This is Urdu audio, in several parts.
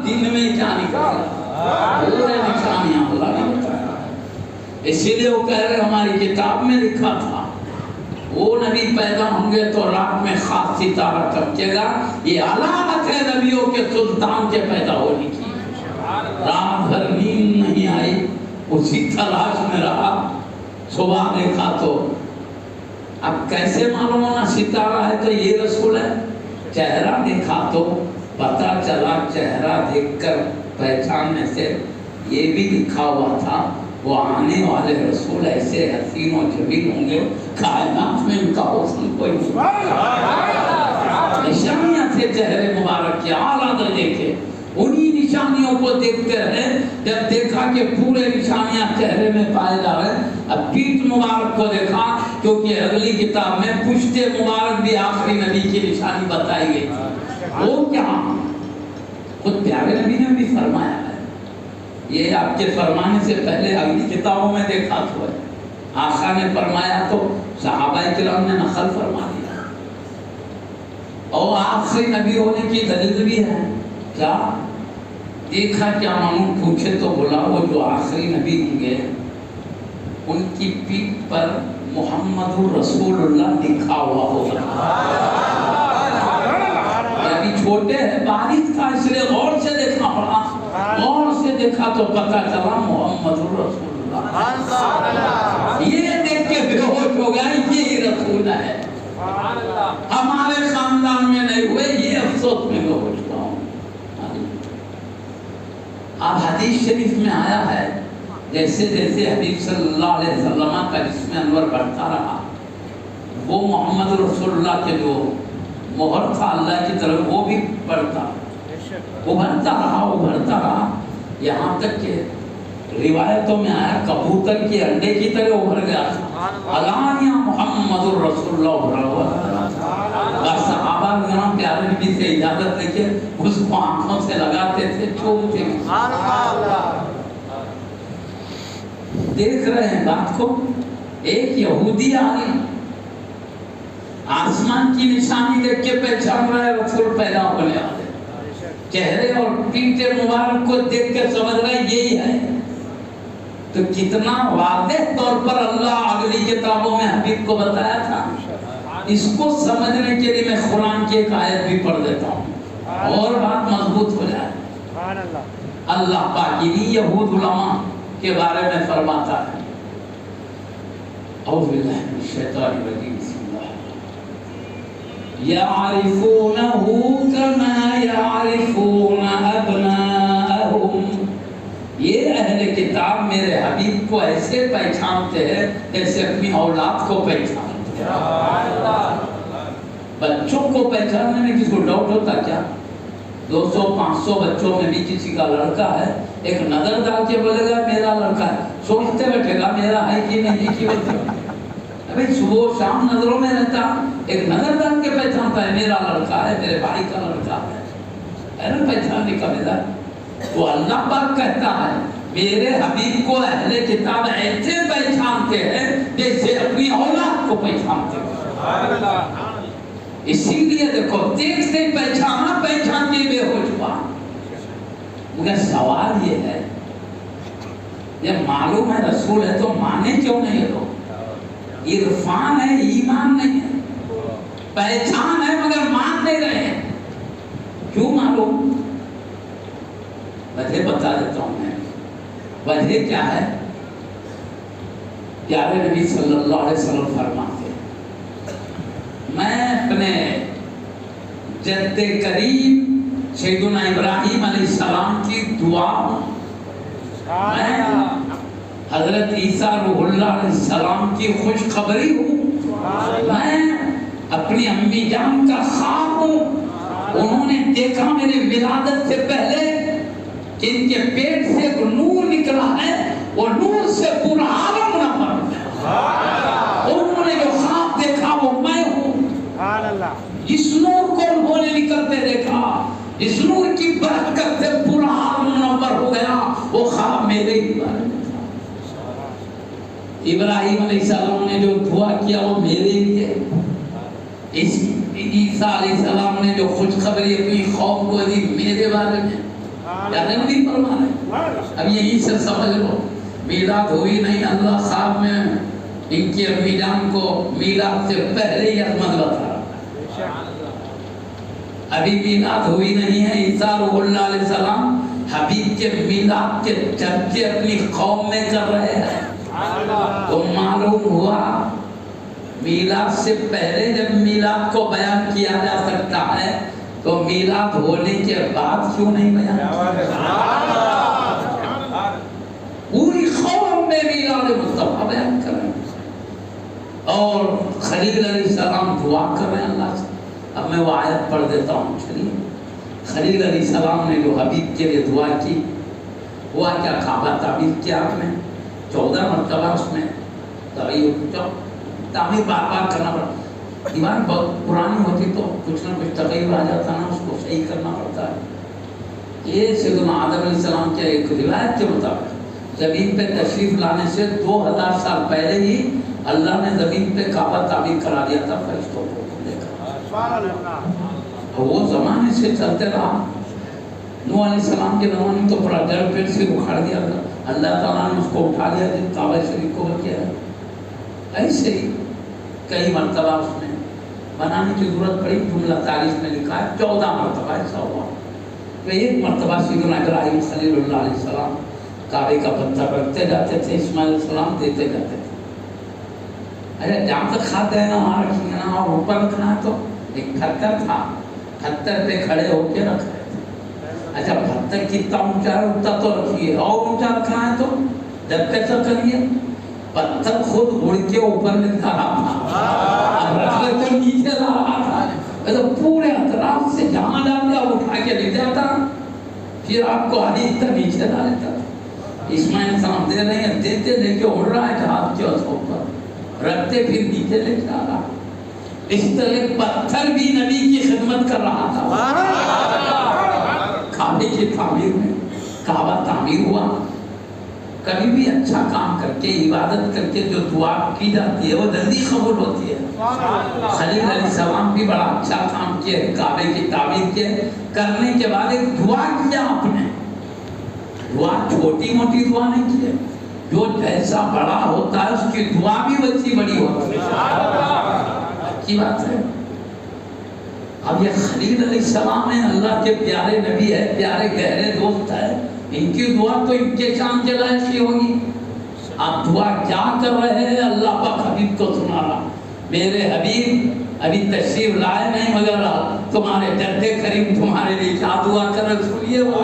دین میں کیا نکلا؟ پورے نشانیاں اللہ نے بتایا. اسی لیے وہ کہہ رہے ہماری کتاب میں لکھا تھا وہ نبی پیدا ہوں گے تو رات میں خاص ستارہ چمکے گا. یہ علامت ہے نبیوں کے سلطان کے پیدا ہونے کی. رات بھر نیند نہیں آئی, اسی تلاش میں رہا, صبح دیکھا تو اب کیسے معلوم ہونا ستارہ ہے تو یہ رسول ہے؟ چہرہ دیکھا تو پتا چلا. چہرہ دیکھ کر پہچاننے سے یہ بھی لکھا ہوا تھا وہ آنے والے رسول ایسے حسین و جمیل ہوں گے کائنات میں ان کا حسن کوئی نہیں. نشانیاں تھے چہرے مبارک کے اعلیٰ درجے کے. انہی نشانیوں کو دیکھتے رہے. جب دیکھا کہ پورے نشانیاں چہرے میں پائے جا رہے, اب پیٹھ مبارک کو دیکھا کیونکہ اگلی کتاب میں پشت مبارک بھی آخری نبی کی نشانی بتائی گئی تھی. وہ کیا خود پیارے نبی نے بھی فرمایا ہے. یہ آپ کے فرمانے سے پہلے اگلی کتابوں میں دیکھا تو ہے. آقا نے فرمایا تو صحابہ کرام نے نقل فرما دیا. اور آخری نبی ہونے کی دلیل بھی ہے. کیا دیکھا کیا معلوم پوچھے تو بولا وہ جو آخری نبی ہوں گے ان کی پیٹھ پر محمد رسول اللہ لکھا ہوا ہوگا. ابھی چھوٹے ہیں, باریک تھا اس لیے غور سے دیکھنا پڑا. غور سے دیکھا تو پتا چلا محمد رسول اللہ. یہ دیکھ کے بے ہوش ہو گیا یہ رسول ہے. ہمارے خاندان میں نہیں ہوئے, یہ افسوس میں بے ہوش ہوا ہوں. اب حدیث شریف میں آیا ہے جیسے جیسے حبیب صلی اللہ علیہ وسلم کا جسم انور بڑھتا رہا وہ محمد رسول اللہ کے جو مہر تھا اللہ کی طرف وہ بھی بڑھتا ابھرتا رہا یہاں تک کہ روایتوں میں آیا کبوتر کے انڈے کی طرح ابھر گیا تھا. علانیہ محمد رسول اللہ ابھرا ہوا تھا. صحابہ کرام پیارے نبی سے اجازت لے کے اس کو آنکھوں سے لگاتے تھے, چومتے تھے. دیکھ رہے ہیں بات کو. ایک یہودی آئی آسمان کی نشانی دیکھ کے پہچان رہا ہے رسول پیدا ہونے والے. چہرے اور پیٹھ مبارک کو دیکھ کے سمجھ رہا ہے یہی ہے. تو کتنا واضح طور پر اللہ اگلی کتابوں میں حبیب کو بتایا تھا. اس کو سمجھنے کے لیے میں قرآن کی ایک آیت بھی پڑھ دیتا ہوں اور بات مضبوط ہو جائے. اللہ پاک یہود علماء کے بارے میں فرماتا ہے اعوذ باللہ من الشیطان الرجیم بسم اللہ یعرفونہ کما یعرفون ابناءہم. یہ اہل کتاب میرے حبیب کو ایسے پہچانتے ہیں جیسے اپنی اولاد کو پہچانتے ہیں. بچوں کو پہچاننے میں کسی کو ڈاؤٹ ہوتا کیا؟ 200-500 بچوں میں بھی کسی کا لڑکا ہے, ایک نظر ڈال کے بولے گا میرا لڑکا ہے, سوچتے بیٹھے گا میرا ہے کہ نہیں کی بولتے. ابھی صبح شام نظروں میں رہتا, ایک نظر ڈال کے پہچانتا ہے میرا لڑکا ہے, میرے بھائی کا لڑکا ہے نا پہچاننے کا میرا. تو اللہ پاک کہتا ہے میرے حبیب کو اہل کتاب ایسے پہچانتے ہیں جیسے اپنی اولاد کو پہچانتے ہیں. اسی لیے دیکھو دیکھتے پہچانا پہچانتے بے ہوش ہوا. مگر سوال یہ ہے جب معلوم ہے رسول ہے تو مانے کیوں نہیں لوگ؟ عرفان ہے ایمان نہیں ہے, پہچان ہے مگر مان نہیں رہے ہیں. کیوں معلوم؟ وجہ بتا دیتا ہوں میں. وجہ کیا ہے؟ پیارے نبی صلی اللہ علیہ وسلم فرماتے میں اپنے جد کریم سیدنا ابراہیم علیہ السلام کی دعا ہوں, میں حضرت عیسیٰ روح اللہ علیہ السلام کی خوشخبری ہوں, میں اپنی امی جان کا خواب ہوں. انہوں نے دیکھا میرے ولادت سے پہلے کہ ان کے پیٹ سے ایک نور نکلا ہے, وہ نور سے پورا عالم منور ہے. انہوں نے جو خواب دیکھا وہ میں ہوں. اس نور کو انہوں نے نکلتے دیکھا, اس نور کی برکت سے پورا عالم منور ہو گیا. وہ خواب میرے ہی بارے میں تھا. ابراہیم علیہ السلام نے جو دعا کیا وہ میرے لیے. عیسیٰ علیہ السلام نے جو خوشخبری اپنی قوم کو دی میرے بارے میں. یعنی نہیں فرما رہے. اب یہی سے سمجھ لو میلاد ہوئی نہیں. اللہ صاحب میں ان کی امی جان کو میلاد سے پہلے ہی عظمت بتا رہا ہے. ابھی میلاد ہوئی نہیں ہے. عیسیٰ روح اللہ علیہ السلام حبیب کے میلاد کے چرچے اپنی قوم میں کر رہے ہیں. تو معلوم ہوا میلاد سے پہلے جب میلاد کو بیان کیا جا سکتا ہے تو میلاد ہونے کے بعد کیوں نہیں بیان کیا؟ پوری قوم میں میلاد مصطفیٰ بیان کر رہے ہیں اور خلیل علیہ السلام دعا کر رہے ہیں اللہ سے. اب میں وہ آیت پڑھ دیتا ہوں. چلیے خلیل علیہ السلام نے جو حبیب کے لیے دعا کی ہوا کیا؟ کعبہ تعمیر کیا آپ نے 14 مرتبہ اس میں تعمیر بار بار کرنا پڑتا. دیوار بہت پرانی ہوتی تو کچھ نہ کچھ تغیر آ جاتا نا, اس کو صحیح کرنا پڑتا ہے. یہ سیدنا آدم علیہ السلام کے ایک روایت کے مطابق زمین پہ تشریف لانے سے 2000 سال پہلے ہی اللہ نے زمین پہ کعبہ تعمیر کرا دیا تھا فرشتوں کو لے کر. وہ زمانے سے چلتے رہا. نوح علیہ السلام کے زمانے میں تو پورا جڑ پیڑ سے اکھاڑ دیا تھا. اللہ تعالیٰ نے اس کو اٹھا لیا جب کعبہ شریف کو کیا ہے. ایسے ہی کئی مرتبہ اس میں بنانے کی ضرورت پڑی. جملہ تاریخ میں لکھا ہے 14 مرتبہ ایسا ہوا. تو ایک مرتبہ سیدنا ابراہیم خلیل اللہ علیہ السلام کعبے کا پتھر رکھتے جاتے تھے, اسماعیل علیہ السلام دیتے جاتے تھے. اچھا جہاں تک کھاتے ہیں نا وہاں رکھیں گے نا, اور اوپر رکھنا ہے تو ایک پتھر تھا, پتھر پہ کھڑے ہو کے رکھ رہے تھے. اچھا پتھر کتنا اونچا ہے اتنا تو رکھیے, اور اونچا رکھنا ہے تو جب کیسا کریے. پتھر خود اڑ کے اوپر لے جا رہا تھا, رکھ لے تو نیچے لا رہا تھا. تو پورے اطراف سے جہاں ڈالتا اٹھا کے لے جاتا, پھر آپ کو حدیث تک نیچے لا لیتا. اسماعیل السلام دے رہے ہیں, دیتے لے کے اڑ رہا ہے جہاز کے اوپر, رکھتے پھر نیچے لے جا رہا. اس طرح پتھر بھی نبی کی خدمت کر رہا تھا. کعبے کی تعمیر میں کعبہ تعمیر ہوا. کبھی بھی اچھا کام کر کے عبادت کر کے جو دعا کی جاتی ہے وہ جلدی قبول ہوتی ہے. خلیل علیہ السلام بھی بڑا اچھا کام کیا, کعبے کی تعمیر کے کرنے کے بعد ایک دعا کیا آپ نے. دعا چھوٹی موٹی دعا نہیں کی ہے, جو جیسا بڑا ہوتا ہے اس کی دعا بھی ویسی بڑی ہوتی ہے. اچھی بات ہے. اب یہ خلیل علیہ السلام ہے, اللہ کے پیارے نبی ہے, پیارے گہرے دوست ہے. ان کی دعا تو ان کے شان کے لائق ہی ہوگی. آپ دعا کیا کر رہے ہیں؟ اللہ پاک حبیب کو سنا رہا. میرے حبیب ابھی تشریف لائے نہیں مگر تمہارے جد کریم تمہارے لیے کیا دعا کر رہے سنیے. وہ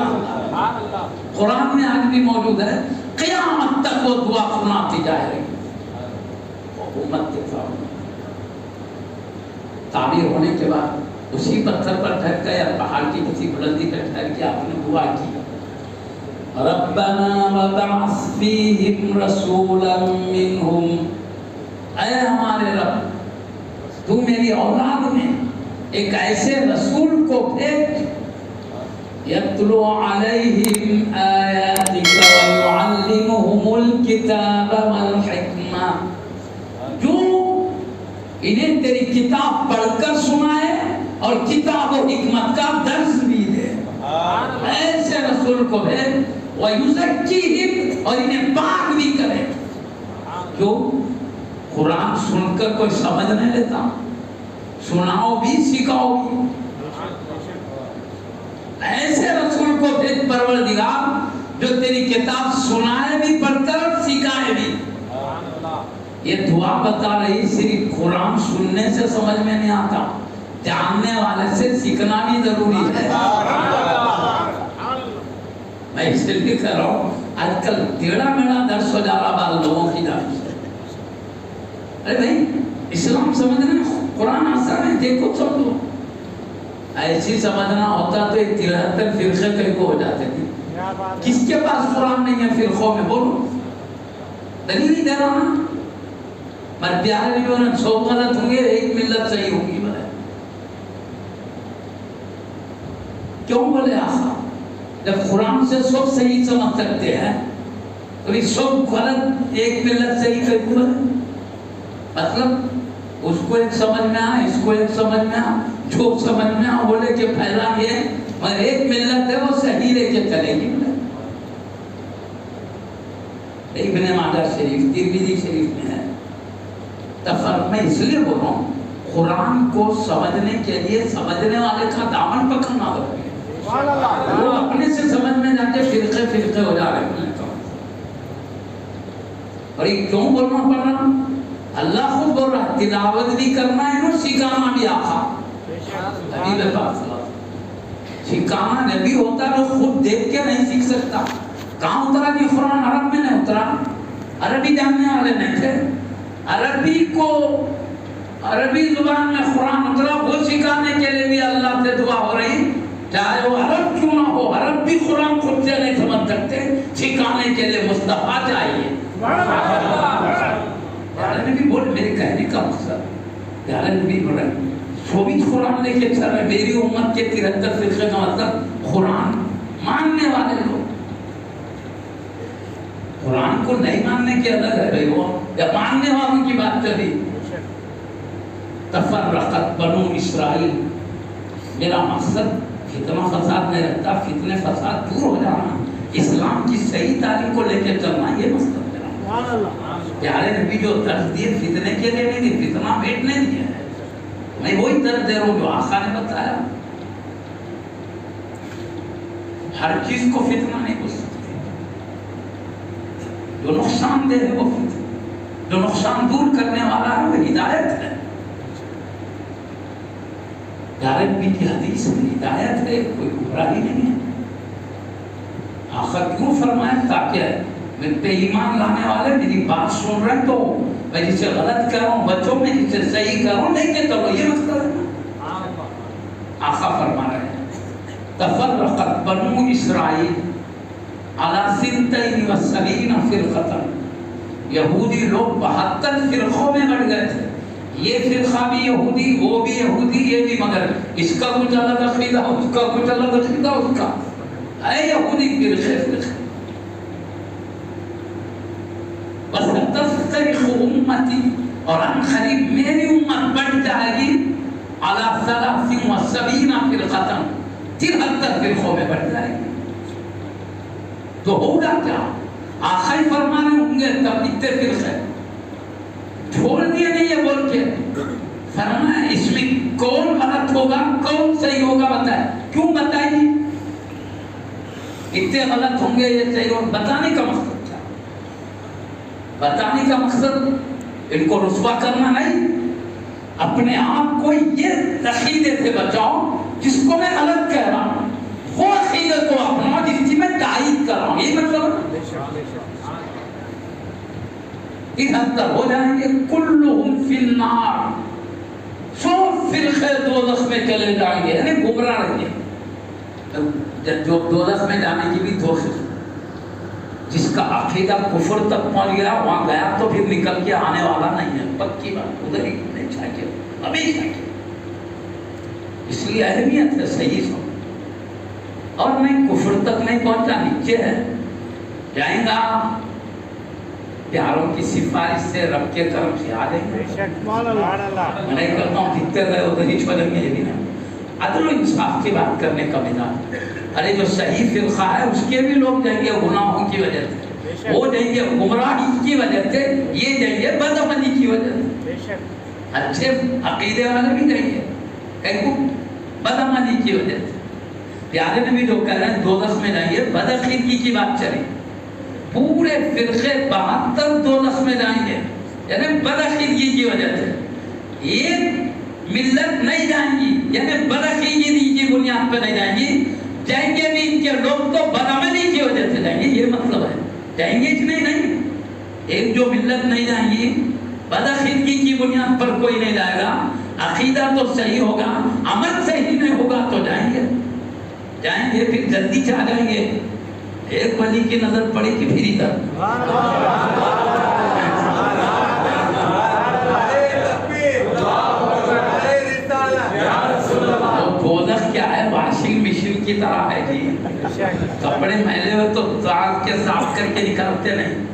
قرآن میں آج بھی موجود ہے, قیامت تک وہ دعا سناتی جائے رہی. حکومت کے سامنے تعمیر ہونے کے بعد اسی پتھر پر ٹھہر گئے یا پہاڑ کی کسی بلندی پر ٹھہر کے آپ نے دعا کی, ربنا وبعث فیہم رسولا منہم, اے ہمارے رب تو میری اولاد میں ایک ایسے رسول کو بھیج, یتلو علیہم آیاتک ویعلمہم الکتاب والحکمہ, جو انہیں تیری کتاب پڑھ کر سنائے اور کتاب و حکمت کا درس بھی دے. ایسے رسول کو بھیج, وَيُزَكِّيهِمْ, اور انہیں پاک بھی کرے. جو قرآن سن کر کوئی سمجھ نہیں لیتا, سناؤ بھی سکھاؤ بھی. ایسے رسول کو بھیج پروردگار جو تیری کتاب سنائے بھی پڑھ کر سکھائے بھی. یہ دعا بتا رہی صرف قرآن سننے سے سمجھ میں نہیں آتا, جاننے والے سے سیکھنا بھی ضروری ہے. میں اس لیے کہہ رہا ہوں آج کل ٹیڑھا میڑھا درس ہو جا رہا بعض لوگوں کی جانب سے. ارے بھائی اسلام سمجھنا قرآن آسان ہے, دیکھو سمجھو. ایسی سمجھنا ہوتا تو 73 فرقے کہیں کو ہو جاتے تھے. کس کے پاس قرآن نہیں ہے فرقوں میں, بولو دلیل ہی دے رہا نا. مر پیارے بھی ہونا 100 غلط ہوں گے, ایک ملت صحیح ہوگی. بولے کیوں بولے آخا, جب قرآن سے سب صحیح سمجھ سکتے ہیں تو سب غلط ایک ملت صحیح کر دوں. مطلب اس کو ایک سمجھ میں آ, اس کو ایک سمجھ میں آ, جو سمجھ میں آ بولے کہ پھیلا یہ مگر ایک ملت ہے وہ صحیح لے کے چلے گی؟ ابن ماجہ شریف ترمذی شریف میں ہے. میں اس لیے بول رہا ہوں قرآن کو سمجھنے کے لیے سمجھنے والے کا دامن پکڑنا ضروری ہے. وہ اپنے سے سمجھ میں جا کے فرقے ہو جا رہے ہیں. اور یہ کیوں بولنا پڑ رہا؟ اللہ خود بول رہا ہے تلاوت بھی کرنا ہے اور سکھانا بھی. آقا حبیب پاک سکھانا نبی ہوتا ہے وہ خود دیکھ کے نہیں سیکھ سکتا. کہاں اترا کہ قرآن عرب میں نہیں اترا؟ عربی جاننے والے نہیں تھے. عربی زبان میں قرآن اترا وہ سکھانے کے لیے بھی اللہ سے دعا ہو رہی چاہے وہ عرب کیوں نہ ہو. عرب بھی قرآن خود سے نہیں سمجھ سکتے, سکھانے کے لیے مصطفیٰ چاہیے. پیارے نبی بول میرے کہنے کا مقصد پیارے نبی بول رہے چوبیس قرآن لے کے چل رہے. میری امت کے 73 فرقے کا مطلب قرآن ماننے والے لوگ. قرآن کو نہیں ماننے کی الگ ہے بھائی, وہ یا ماننے والوں کی بات چلی. تفرقت بنو اسرائیل, میرا مقصد فتنہ فساد نہیں رہتا, فتنے فساد دور ہو جانا, اسلام کی صحیح تعلیم کو لے کے چلنا, یہ مقصد میرا. پیارے نبی جو درس دیے فتنے کے لیے نہیں دی, فتنہ بیٹنے دیا ہے. میں وہی درس دے رہا ہوں جو آقا نے بتایا. ہر چیز کو فتنہ نہیں بول سکتے. جو نقصان دہ ہے وہ فتنہ, جو نقصان دور کرنے والا ہے وہ ہدایت ہے. پیارے نبی کی حدیث میں ہدایت ہے, کوئی گمراہی نہیں ہے. آخر کیوں فرمایا تاکہ میں پہ ایمان لانے والے میری بات سن رہے تو میں جسے غلط کر رہا ہوں بچوں میں جسے صحیح کر رہا ہوں نہیں کہ چلو, یہ مقصد ہے. آقا فرما رہے ہیں تفرقت بنو اسرائیل علی 72 فرقۃ. یہودی لوگ 72 فرقوں میں بڑھ گئے تھے. یہ فرقہ بھی یہودی, وہ بھی یہودی, یہ بھی, مگر اس کا کچھ الگ عقیدہ, اس کا کچھ الگ عقیدہ, اس کا اے یہودی فرقے. بس تفترق امتی, اور ان قریب میری امت بڑھ جائے گی علی 73 فرقۃ, 73 فرقوں میں بڑھ جائے گی. تو ہوگا کیا؟ آقا ہی فرما رہے ہوں گے تب اتنے فرقے چھوڑ دیے نہیں یہ بول کے. فرمایا اس میں کون غلط ہوگا کون صحیح ہوگا بتائے. کیوں بتائیے؟ اتنے غلط ہوں گے یہ صحیح ہوگا, بتانے کا مقصد کیا؟ بتانے کا مقصد ان کو رسوا کرنا نہیں, اپنے آپ کو یہ عقیدے سے بچاؤ جس کو میں غلط کہہ رہا ہوں وہ عقیدے کو اپنا جس کی میں تائید کر رہا ہوں, یہ مطلب اس حد تک ہو جائیں گے. کلہم فی النار, سب فرقے دوزخ میں چلے جائیں گے, یعنی گمراہ رہیں گے. جو دوزخ میں جانے کی بھی دو قسم, جس کا عقیدہ کفر تک پہنچ گیا وہاں گیا تو پھر نکل کے آنے والا نہیں ہے, پکی بات, ادھر ہی نہیں چاہیے ابھی چاہیے. اس لیے اہمیت ہے صحیح سو, اور نہیں کفر تک نہیں پہنچا, نیچے ہے جائیں گا. پیاروں کی سفارش سے رب کے کرم سے آ جائیں گے. میں نہیں کرتا ہوں جتنے گئے ادھر ہی چھوڑیں گے, یہ بھی نہیں. عدل و انصاف کی بات کرنے کا مزاج. ارے جو صحیح فرقہ ہے اس کے بھی لوگ جائیں گے گناہوں کی وجہ سے, وہ جائیں گے گمراہی کی وجہ سے, یہ جائیں گے بدعملی کی وجہ سے. اچھے عقیدے والے بھی جائیں گے کہیں کو بدعملی کی وجہ سے. پیارے نبی جو کہہ رہے ہیں دوزخ میں جائیں گے, بدعقیدگی کی بات چلی. پورے فرقے 72 دوزخ میں جائیں گے, یعنی بدعقیدگی کی وجہ سے. ایک ملت نہیں جائیں گی, یعنی بدعقیدگی کی بنیاد پہ نہیں جائیں گی. جائیں گے بھی ان کے لوگ تو بدعملی کی وجہ سے جائیں گے, یہ مطلب ہے. جائیں گے کہ نہیں, ایک جو ملت نہیں جائیں گی, بدعقیدگی کی بنیاد پر کوئی نہیں جائے گا. عقیدہ تو صحیح ہوگا, عمل صحیح نہیں ہوگا تو جائیں گے. جائیں گے پھر جلدی چاہ جائیں گے. ایک ولی کی نظر پڑی کہ پھر ادھر. دوزخ کیا ہے, واشنگ مشین کی طرح ہے جی. کپڑے میلے ہوئے تو داغ کے صاف کر کے نکالتے نہیں.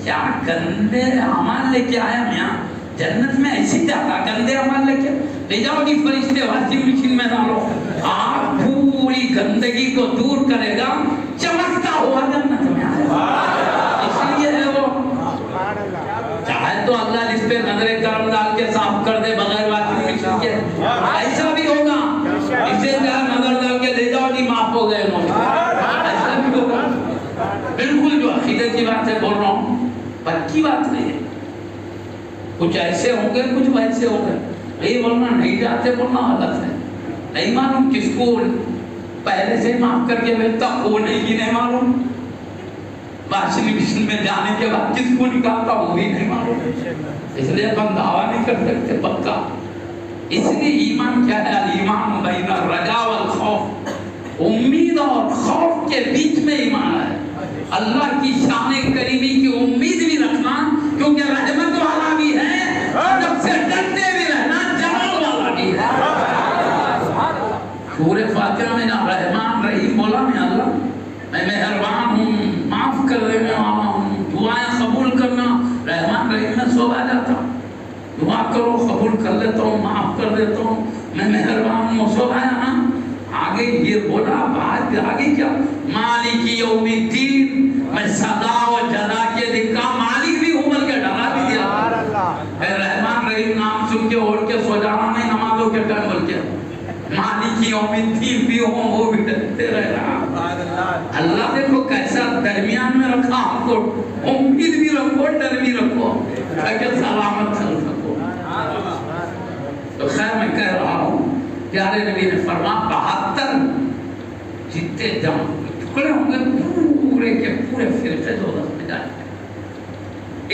کیا گندے اعمال لے کے آیا میاں, جنت میں ایسی جاتا گندے اعمال لے کے لے جاؤ گی فرشتے واشنگ مشین میں ڈالو, آگ پوری گندگی کو دور کرے گا. معاف ہو گئے انہوں نے. ایسا بھی ہوگا بالکل جو عقیدے کی بات ہے بول رہا ہوں, پکی بات نہیں ہے. کچھ ایسے ہوں گے کچھ ویسے ہوں گے. نہیں بولنا نہیں جاتے بولنا غلط ہے. نہیں معلوم کس کو پہلے سے معاف کر کے بھیجتا وہ نہیں معلوم. واشنگ مشین میں جانے کے بعد کس کو نکالتا وہ بھی نہیں معلوم. اس لیے ہم دعویٰ نہیں کر سکتے پکا. اس لیے ایمان کیا ہے؟ ایمان بین الرجا والخوف, امید اور خوف کے بیچ میں ایمان ہے. اللہ کی شان کریمی کی امید بھی رکھنا کیونکہ رحمت والا بھی ہے, جب سے ڈرتے بھی رہنا جلال والا بھی ہے. سورہ فاتحہ میں نہ رحمان رحیم بولا میں اللہ میں مہربان ہوں, معاف کر دینے والا ہوں, دعائیں قبول کرنا. رحمان رحیم میں سو آ جاتا, دعا کرو قبول کر لیتا ہوں, معاف کر دیتا ہوں, میں مہربان ہوں, سو آیا نا. آگے یہ بولا بات آگے کیا؟ مالک یوم الدین, میں سزا و جزا کے دن کا مالک بھی ہوں بلکہ ڈرا بھی دیا. رحمان رحیم نام سن کے اوڑھ کے سو جانا نہیں نمازوں کے ٹائم, بلکہ مالک یوم الدین بھی ہوں وہ بھی ڈرتے رہ رہا. اللہ دیکھو کیسا درمیان میں رکھا ہم کو, امید بھی رکھو ڈر بھی رکھو تاکہ سلامت چل سکو. تو خیر میں کہہ رہا ہوں پیارے نبی نے فرمایا 72 جتنے جم ٹکڑے ہوں گے پورے کے پورے فرقے دوزخ میں جائیں گے.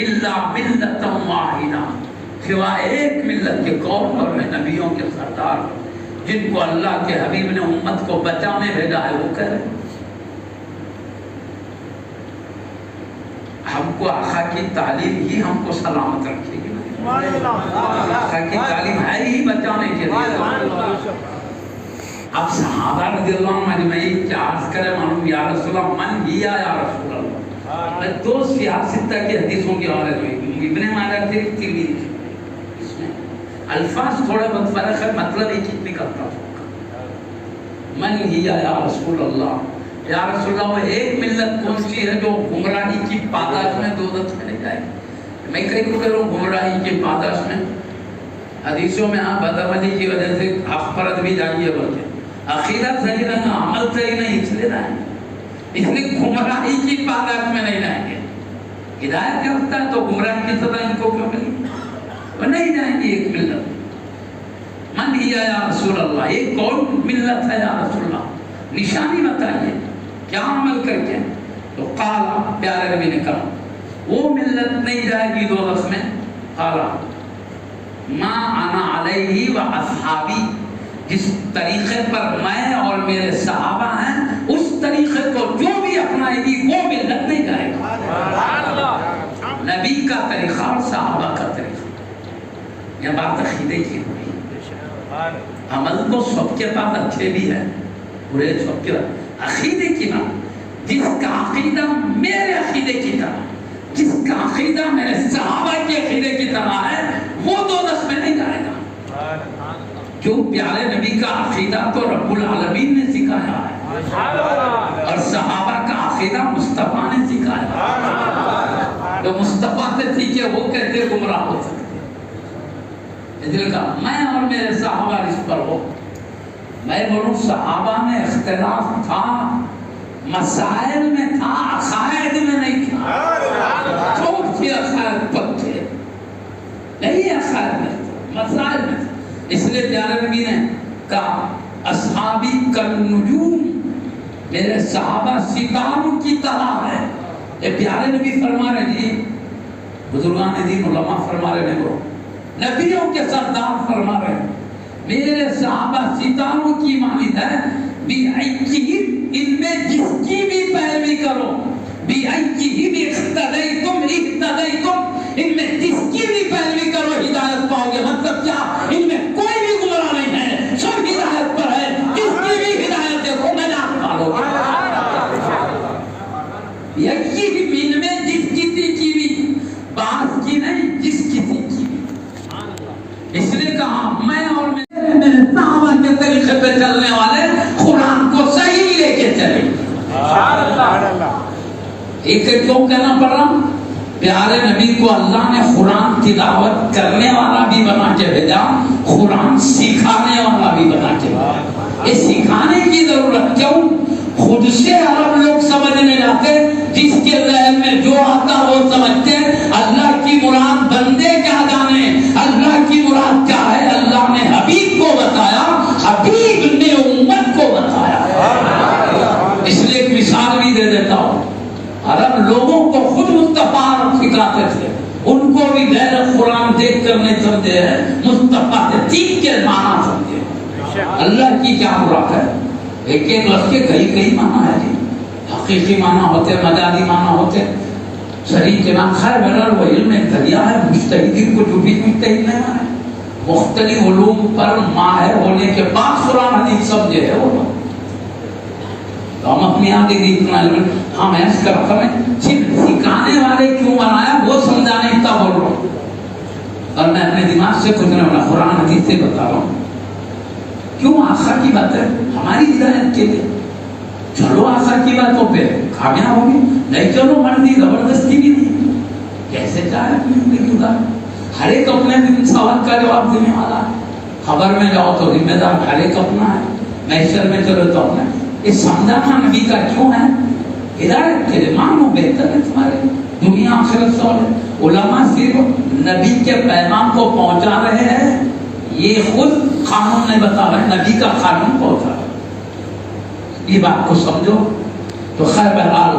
الا ملۃ واحدہ, سوائے ایک ملت کے قوم اور نبیوں کے سردار جن کو اللہ کے حبیب نے امت کو بچانے بھیجا ہے. وہ کہہ رہے ہم کو آقا کی تعلیم ہی ہم کو سلامت رکھے گی. آقا کی تعلیم ہے ہی بچانے کے لیے. اب صحابہ رضی اللہ عنہ اجمعین کیا عرض کرے معلوم, یا رسول اللہ من ہی یا رسول اللہ. میں دو سیاستہ کی حدیثوں کی عورت ہوئی, ابن ماجہ تھی ترمذی, اس میں الفاظ تھوڑے بہت فرق ہے, مطلب ایک ہی نکلتا. من ہی یا رسول اللہ, یا رسول اللہ وہ ایک ملت کون سی ہے جو گمراہی کی پاداش میں دوزخ میں نہیں جائے گی. میں کئی کو کروں گمراہی کی پاداش میں, حدیثوں میں آپ بدعملی کی وجہ سے حق پرت بھی جائیے, بلکہ عقیدت صحیح رہنا عمل صحیح نہیں اس لیے رہیں گے, اس لیے گمراہی کی پاداش میں نہیں رہیں گے. ہدایت یافتہ ہے تو گمراہی کی سزا ان کو کیوں ملی؟ وہ نہیں جائیں گے ایک ملت. من ہی یا رسول اللہ, یہ کون ملت ہے یا رسول اللہ, نشانی بتائیے کیا عمل کر کے. تو قال, پیارے نبی نے کہا وہ ملت نہیں جائے گی دوزخ میں. قال ما انا علیہ و اصحابی, جس طریقے پر میں اور میرے صحابہ ہیں اس طریقے کو جو بھی اپنائے گی وہ ملت نہیں جائے گا. نبی کا طریقہ اور صحابہ کا طریقہ, یہ بات عقیدے کی ہوئی. عمل تو سب کے پاس اچھے بھی ہیں, برے سب کے پاس. عقیدے کی بات, جس کا عقیدہ میرے عقیدے کی طرح, جس کا عقیدہ میرے صحابہ کے عقیدے کی طرح ہے وہ دوزخ میں نہیں جائے گا. جو پیارے نبی کا عقیدہ تو رب العالمین نے سکھایا ہے اور صحابہ کا عقیدہ مصطفیٰ نے سکھایا ہے. تو مصطفیٰ سے سیکھے وہ کیسے گمراہ ہو سکتے. دل کا میں اور میرے صحابہ اس پر ہو. میں بولوں صحابہ میں اختلاف تھا, مسائل میں تھا, عقائد میں نہیں تھا. چوک تھی عقائد پکے نہیں, عقائد میں مسائل میں. اس لیے پیارے نبی نے کہا اصحابی کالنجوم, میرے صحابہ ستاروں کی طرح ہے. یہ پیارے نبی فرما رہے جی, بزرگان دین علماء فرما رہے ہیں, نبیوں کے سردار فرما رہے ہیں میرے صحابہ ستاروں کی مانند ہے. ان میں جس کی بھی پیروی کرو, ان میں جس کی بھی پیروی کرو ہدایت پاؤ گے. مطلب کیا, ان میں کوئی بھی گمراہ نہیں ہے, سب ہدایت پر ہے. جس کی بھی ہدایت دیکھو نجات پالو گے. ان میں جس کسی کی بھی, بعض کی نہیں, جس کسی کی بھی. اس لیے کہا میں اور میرے صحابہ کے طریقے پہ چلنے والے قرآن کو صحیح لے کے چلے. ایک کیوں کہنا پڑا, پیارے نبی کو اللہ نے قرآن تلاوت کرنے والا بھی بنا کے بھیجا, قرآن سکھانے والا بھی بنا کے بھیجا. یہ سکھانے کی ضرورت کیوں؟ خود سے عرب لوگ سمجھنے جاتے، جس کے ذہن میں جو آتا وہ سمجھتے۔ اللہ کی مراد بندے کیا جانے، اللہ کی مراد کیا ہے اللہ نے حبیب کو بتایا، حبیب نے امت کو بتایا۔ اس لیے ایک مثال بھی دے دیتا ہوں، عرب لوگوں کو خود مصطفیٰ سکھاتے تھے، ان کو بھی غیر قرآن دیکھ کر نہیں سمجھے ہیں، مصطفیٰ تین کے معنی سمجھے۔ اللہ کی کیا مراد ہے؟ ایک ایک لفظ کے کئی معنی ہے جی، حقیقی معنی ہوتے، مجازی معنی ہوتے، صحیح کے معنی۔ خیر بہرحال وہ علم ایک دریا ہے، مجتہدین کو جو بھی مجتہد نہیں ہے، مختلف علوم پر ماہر ہونے کے بعد قرآن حدیث سمجھے ہے وہ لوگ۔ تو ہم اپنی آدھی اتنا علم ہم ایس کر رکھا میں صرف سکھانے والے کیوں بنایا وہ سمجھانے کا بول رہا ہوں، اور میں اپنے دماغ سے کچھ نہیں بنا، قرآن حدیث سے بتا رہا ہوں۔ کیوں آخر کی بات ہے ہماری ہدایت کے لیے، چلو آخر کی باتوں پہ کامیاب ہوگی، نہیں چلو مرضی زبردستی بھی نہیں، کیسے چاہے اپنی زندگی گزار۔ ہر ایک اپنے سوال کا جواب دینے والا ہے، خبر میں جاؤ تو ذمہ دار ہر ایک اپنا ہے، محشر میں چلو تو اپنا ہے۔ یہ سمجھانا نبی کا کیوں ہے؟ ہدایت کے لیے، مانو بہتر ہے تمہارے دنیا آخرت سوال۔ علماء صرف نبی کے پیغام کو پہنچا رہے ہیں، یہ خود قانون نہیں بتا رہے، نبی کا قانون پہنچا رہا ہے، یہ بات کو سمجھو۔ تو خیر بہرحال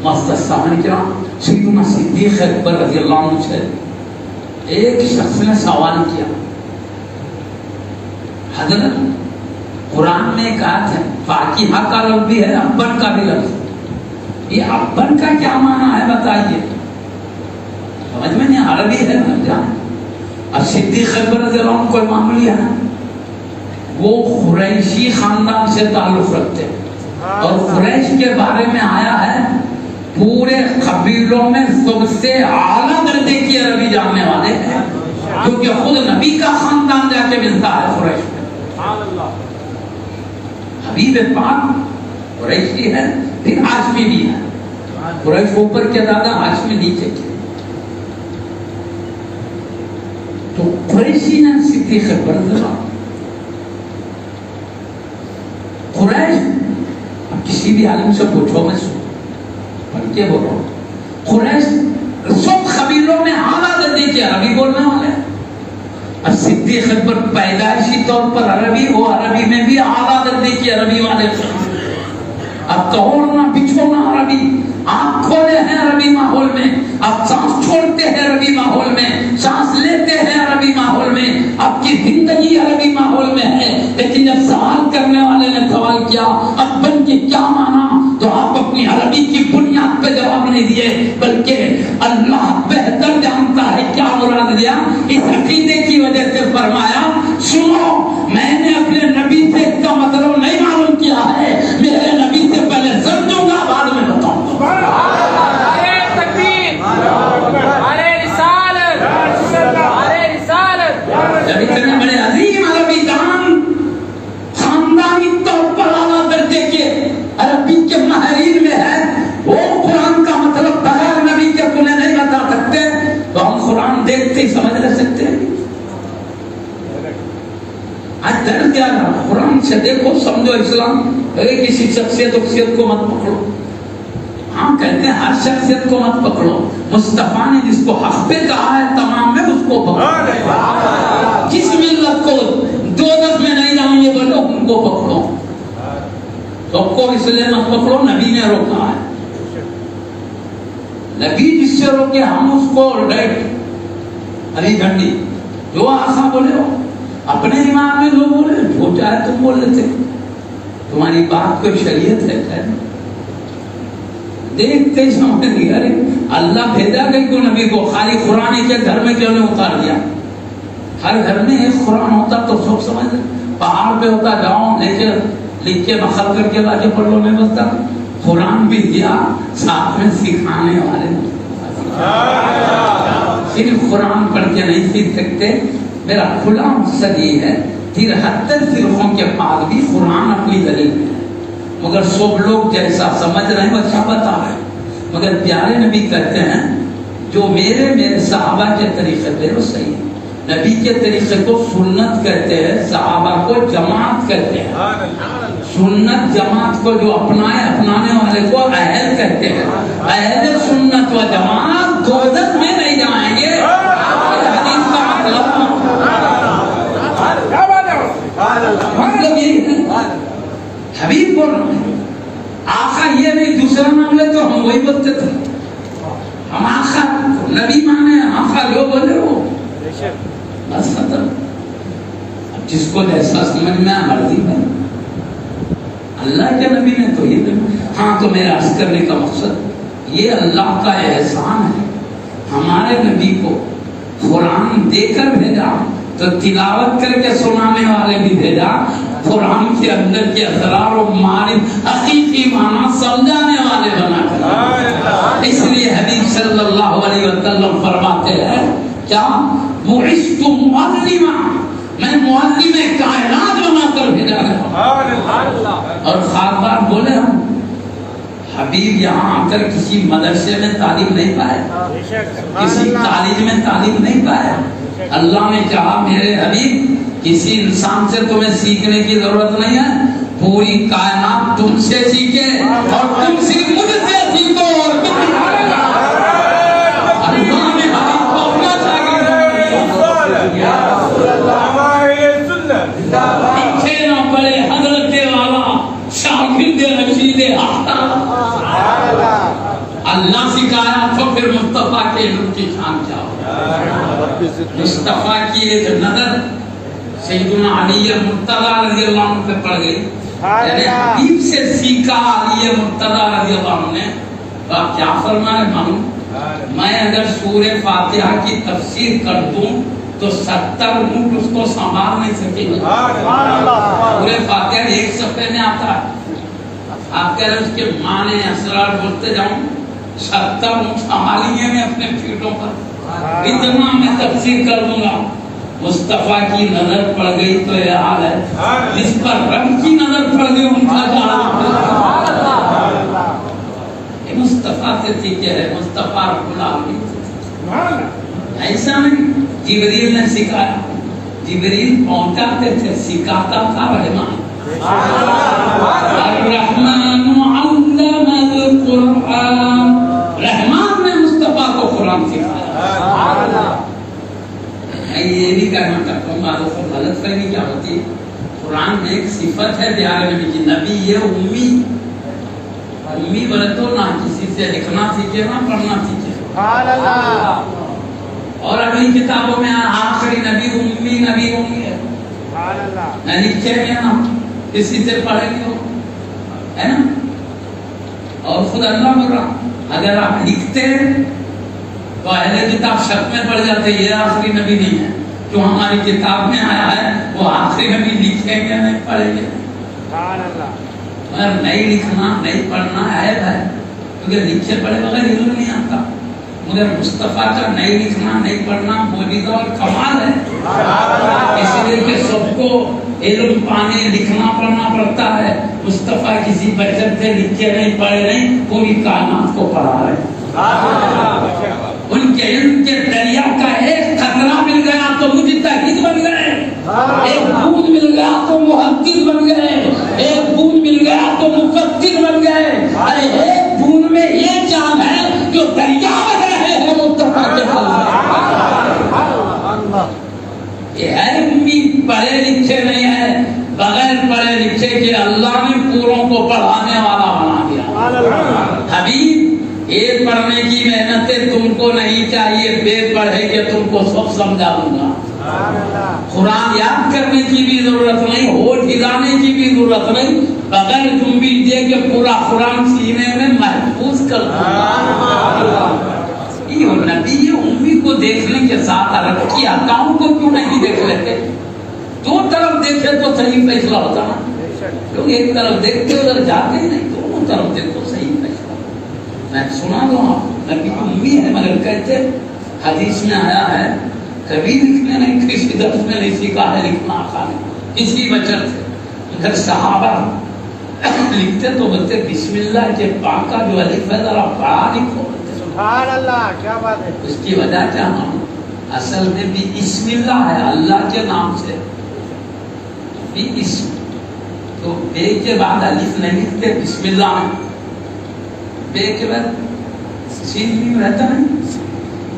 معزز سامعین کرام، سیدنا صدیق اکبر رضی اللہ عنہ سے ایک شخص نے سوال کیا، حضرت قرآن میں کہا تھا فاکہہ کا لفظ بھی ہے، ابن کا بھی لفظ، یہ ابن کا کیا معنی ہے بتائیے؟ سمجھ میں نہیں، عربی ہے نا جان۔ اور صدیق اکبر رضی اللہ عنہ کوئی معمولی ہے، وہ قریشی خاندان سے تعلق رکھتے اور قریش کے بارے میں آیا ہے پورے قبیلوں میں سب سے اعلیٰ درجے کی عربی جاننے والے ہیں، کیونکہ خود نبی کا خاندان جا کے ملتا ہے قریش میں۔ حبیب پاک قریشی ہے، پھر ہاشمی بھی ہے، قریش اوپر کے دادا، ہاشمی نیچے کے۔ تو قریشی نے صدیق اکبر قریش، اب کسی بھی عالم سے پوچھو، میں پڑھ کے بول رہا ہوں، قریش سب قبیلوں میں اعلیٰ درجے کے عربی بولنے والے ہیں، اور صدیق اکبر پیدائشی طور پر عربی، وہ عربی میں بھی اعلیٰ درجے کی عربی والے ہیں۔ اب توڑنا بچھونا عربی، آپ کھولے ہیں عربی ماحول میں، آپ سانس چھوڑتے ہیں عربی ماحول میں، سانس لیتے ہیں عربی ماحول میں، آپ کی زندگی عربی ماحول میں ہے۔ لیکن جب سوال کرنے والے نے سوال کیا ابن کی کیا معنی، تو آپ اپنی عربی کی بنیاد پہ جواب نہیں دیے، بلکہ اللہ بہتر جانتا ہے کیا مراد لیا۔ اس عقیدے کی وجہ سے فرمایا سنو، میں نے اپنے نبی سے اس کا مطلب نہیں معلوم کیا ہے، میرے نبی سے پہلے سمجھوں گا بعد میں بتاؤں گا۔ جب اتنے بڑے عظیم عربی دان خاندانی طور پر اعلیٰ درجے کے عربی کے ماہرین میں ہے، وہ قرآن کا مطلب بغیر نبی کے تمہیں نہیں بتا سکتے، تو ہم قرآن دیکھتے ہی سمجھ لے سکتے ہیں۔ آج درد کیا ہے، قرآن سے دیکھو سمجھو اسلام، کسی شخصیت کو مت پکڑو۔ ہم کہتے ہیں ہر شخصیت کو مت پکڑو، مصطفیٰ نے جس کو حق پہ کہا ہے تمام میں اس کو پکڑو، جس ملت کو دوزخ میں نہیں جائیں گے بولو ان کو پکڑو، سب کو اس لیے مت پکڑو، نبی نے روکا ہے، نبی جس سے روکے ہم اس کو ریٹ ہری جھنڈی، جو آسا بولے ہو، اپنے دماغ میں جو بولے جو چاہے تم بول لیتے، تمہاری بات کوئی شریعت ہے خیر دیکھتے ہی سمجھ نہیں، ارے اللہ بھیجا گئی کو نبی کو، خالی قرآن کے گھر میں کیوں نہیں اتار دیا؟ ہر گھر میں ایک قرآن ہوتا تو سب سمجھ، پہاڑ پہ ہوتا جاؤ نیچے لکھ کے مخل کر کے لاجے پڑھ لو، نہیں بستا قرآن بھی دیا ساتھ میں سکھانے والے، صرف قرآن پڑھ کے نہیں سیکھ سکتے۔ میرا کھلا مقصد یہ ہے 73 فرقوں کے بعد بھی قرآن اپنی دلیل میں ہے، مگر سب لوگ جیسا سمجھ رہے ہیں ویسا بتا رہے ہیں، مگر پیارے نبی کہتے ہیں جو میرے صحابہ کے طریقے پہ وہ صحیح ہے، نبی کے طریقے کو سنت کہتے ہیں، صحابہ کو جماعت کہتے ہیں۔ سنت جماعت کو جو اپنانے والے کو اہل کہتے ہیں۔ اہل سنت و جماعت دوزخ میں نہیں جائیں گے، حدیث کا مطلب یہ ہے۔ حبیب بول رہے ہیں، آقا یہ نہیں دوسرا نام لے تو ہم وہی بولتے تھے، ہم آقا نبی مانے، آقا جو بولے وہ بس ختم۔ اب جس کو جیسا سمجھ میں مرضی ہے، اللہ کے نبی نے تو یہ ہاں تو میرا عرض کرنے کا مقصد یہ اللہ کا احسان ہے، ہمارے نبی کو قرآن دے کر بھیجا تو تلاوت کر کے سنانے والے بھی بھیجا، قرآن کے اندر کے اسرار و معارف حقیقی معنی سمجھانے والے بنا کر۔ اس لیے حبیب صلی اللہ علیہ وسلم فرماتے ہیں کیا بعثت معلما، میں معلم کائنات بنا کر بھیجا گیا۔ اور خاص بات بولے ہم حبیب یہاں آ کر کسی مدرسے میں تعلیم نہیں پائے، کسی کالج میں تعلیم نہیں پائے۔ اللہ نے کہا میرے حبیب کسی انسان سے تمہیں سیکھنے کی ضرورت نہیں ہے، پوری کائنات تم سے سیکھے اور تم صرف مجھ سے سیکھو۔ اور اللہ نے حبیب کو اپنا لکھے نہ پڑے حضرت والا شاگرد رشید اللہ سکھایا تو پھر مصطفیٰ کے علم کی شان کیا ہو۔ مصطفیٰ کی ایک نظر سیدنا علی مرتضیٰ رضی اللہ عنہ پہ پڑ گئی، یعنی حبیب سے سیکھا علی مرتضیٰ رضی اللہ عنہ نے۔ تو آپ کیا فرمائے معلوم، میں اگر سورہ فاتحہ کی تفسیر کر دوں تو 70 اونٹ اس کو سنبھال نہیں سکیں گے۔ سورہ فاتحہ ایک صفحے میں آتا ہے، آپ کہہ رہے ہیں اس کے معنی اسرار بولتے جاؤں، 70 اونٹ سنبھالیں گے میں اپنے پیٹوں پر، اتنا میں تفسیر کر دوں گا۔ مصطفیٰ کی نظر پڑ گئی تو یہ حال ہے، جس پر رب کی نظر پڑ گئی ان کا جانا۔ مصطفیٰ سے سیکھے ہے، مصطفیٰ رب العالمین، ایسا نہیں جبریل نے سکھایا، جبریل پہنچاتے تھے، سکھاتا تھا رحمان۔ الرحمن علم القرآن، رحمان نے مصطفیٰ کو قرآن سکھایا۔ میں یہ بھی کہنا چاہتا ہوں، باتوں کو غلط فہمی کیا ہوتی ہے، قرآن میں ایک صفت ہے پیارے نبی کی، نبی یہ امی بولے تو نہ کسی سے لکھنا سیکھے نہ پڑھنا سیکھے۔ اور اگلی کتابوں میں آخری نبی نبی ہوں گے، نہ لکھے گے نہ کسی سے پڑھیں گے، ہے نا۔ اور خود اللہ بول رہا اگر آپ لکھتے تو اہل کتاب شک میں پڑ جاتے یہ آخری نبی نہیں ہے، جو ہماری کتاب میں آیا ہے وہ آخری نبی لکھیں گے نہیں پڑھیں گے۔ مگر نہیں لکھنا نہیں پڑھنا عیب ہے، کیونکہ لکھے پڑھے بغیر علم نہیں آتا، مگر مصطفیٰ کا نہیں لکھنا نہیں پڑھنا موجودہ اور کمال ہے۔ اس لیے کہ سب کو علم پانے لکھنا پڑھنا پڑتا ہے، مصطفیٰ کسی بچر سے لکھے نہیں پڑھے نہیں، پوری کائنات کو پڑھا رہے۔ ان کے علم کے دریا کا ایک قطرہ مل گیا تو مجتہد بن گئے، ایک بوند مل گیا تو محدث بن گئے، ایک بوند مل گیا تو مفسر بن گئے۔ ارے ایک بوند میں یہ جان ہے جو دریا میں رہے ہیں مصطفیٰ کے یہ ہے امی پڑھے لکھے نہیں ہے، بغیر پڑھے لکھے کے اللہ نے پوروں کو پڑھانے والا بنا دیا۔ حبیب ایک پڑھنے کی محنتیں تم کو نہیں چاہیے، بے پڑھے کے تم کو سب سمجھا دوں گا۔ قرآن یاد کرنے کی بھی ضرورت نہیں، ہوٹ ہلانے کی بھی ضرورت نہیں، بغیر تم بھی دے کہ پورا قرآن سینے میں محفوظ کر دوں گا۔ یہ نبی امی کو دیکھنے کے ساتھ عرب کی عطاؤں کو کیوں نہیں دیکھ لیتے؟ دو طرف دیکھے تو صحیح فیصلہ ہوتا نا، کیونکہ ایک طرف دیکھتے ادھر جاتے ہی نہیں، دونوں طرف دیکھو صحیح فیصلہ۔ میں سنا دوں آپ، نبی امی ہے مگر کہتے حدیث میں آیا ہے کبھی لکھنے نہیں، کسی درس میں نہیں سیکھا ہے لکھنا آقا نے، کسی بچر سے۔ مگر صحابہ لکھتے تو بولتے بسم اللہ کے پاک کا جو الف ہے ذرا پڑھا لکھو۔ سبحان اللہ، کیا بات ہے۔ اس کی وجہ کیا ہم اصل میں بھی اسم اللہ ہے، اللہ کے نام سے بھی اسم. تو بے کے بعد الف نہیں لکھتے بسم اللہ میں، بے کے بعد سین بھی رہتا نہیں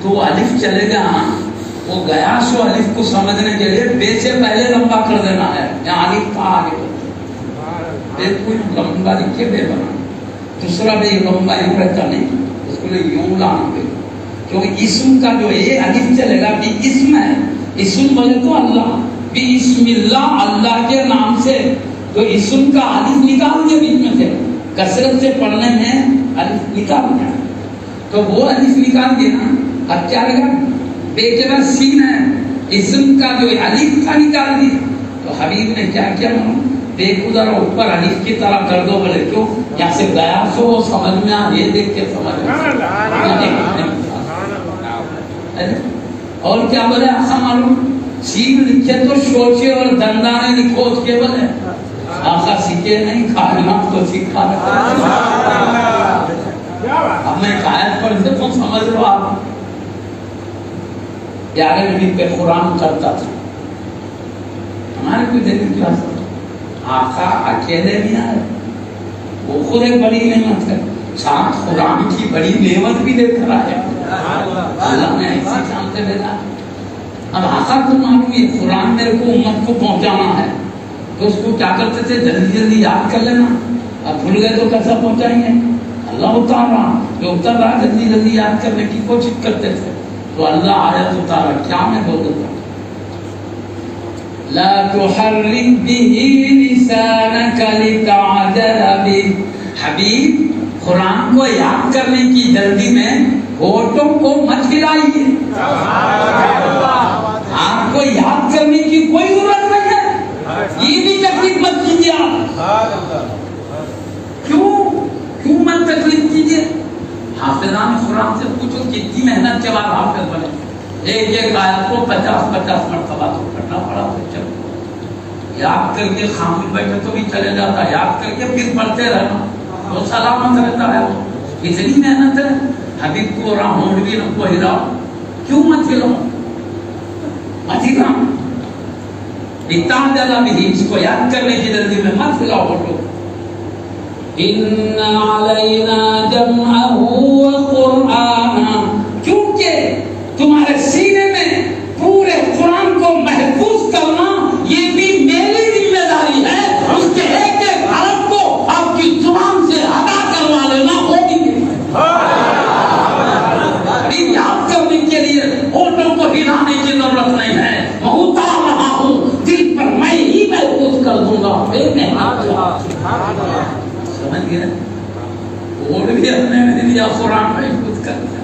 تو الف چلے گا. وہ گیا سو الف کو سمجھنے کے لیے بے سے پہلے لمبا کر دینا ہے. یہاں الف کا آگے بے کوئی لمبا لکھے بے بنا، دوسرا بے لمبا یوں رہتا نہیں، اس کو یوں لانا بے. کیونکہ اسم کا جو ہے الف چلے گا بھی اسم ہے. اسم بولے تو اللہ بھی اسم اللہ، اللہ کے نام سے. تو اسم کا الف نکال دیا بیچ میں سے، کثرت سے پڑھنے میں الف نکال دیا. تو وہ الف نکال دیا نا، اب کیا رہے گا؟ بے کے بعد سین ہے، اسم کا جو الف کا نکال دیا. تو حبیب نے کیا کیا؟ بے کو ذرا اوپر الف کی طرح کر دو. بولے کیوں؟ یہاں سے گیا سو وہ سمجھ میں آ، یہ دیکھ کے سمجھ میں. اور کیا بولے آخا معلوم؟ سین لکھے تو سوچے اور دندانے نکھوچ کے بولے آخا سیکھے نہیں، کائنات کو سیکھا. اب میں آیت پڑھتے تو سمجھ لو آپ. پیارے نبی پہ قرآن کرتا تھا، ہمارے کوئی دلیل کیا تھا؟ آقا اکیلے نہیں آئے، وہ خود ایک بڑی نعمت ہے، ساتھ قرآن کی بڑی نعمت بھی دے کر آئے. اللہ نے ایسی جانتے بھیجا. اب آقا کو معلوم یہ قرآن میرے کو امت کو پہنچانا ہے، تو اس کو کیا کرتے تھے؟ جلدی جلدی یاد کر لینا. اب بھول گئے تو کیسا پہنچائیں گے؟ اللہ اتار رہا، جو اتر رہا جلدی جلدی یاد کرنے کی کوشش کرتے تھے. تو اللہ آیت اتارا، کیا میں بول دیتا ہوں؟ لا تحرک به لسانک لتعجل به. حبیب قرآن کو یاد کرنے کی جلدی میں ہونٹوں کو مت ہلائیے. آپ کو یاد کرنے کی کوئی ضرورت نہیں ہے، یہ بھی تکلیف مت کیجیے. آپ کیوں مت تکلیف کیجیے؟ حافظان قرآن سے پوچھو کتنی محنت کے بعد حافظ بنے. ایک ایک آیت کو 50 مرتبہ تو پڑھنا پڑا. تو چلو یاد کر کے خاموش بیٹھے تو بھی چلے جاتا، یاد کر کے پھر پڑھتے رہنا تو سلامت رہتا ہے. اتنی محنت ہے. حبیب کو ہونٹ بھی کو ہلاؤ، کیوں مت ہلاؤ؟ مت ہلاؤ. اتنا بھی اس کو یاد کرنے کی جلدی میں مت ہلاؤ ہونٹوں. ان علینا جمعہ وقرآنا، کیونکہ تمہارے سینے میں پورے قرآن کو محفوظ کرنا یہ بھی میری ذمہ داری ہے. اس کے ایک ایک حرف کو آپ کی زبان سے ادا کروا لینا ہوگی. یاد کرنے کے لیے ہونٹوں کو ہلانے کی ضرورت نہیں ہے. میں اتار رہا ہوں، دل پر میں ہی محفوظ کر دوں گا. سمجھ گئے؟ ووٹ بھی اپنے میں دیا، قرآن محفوظ کر دیا.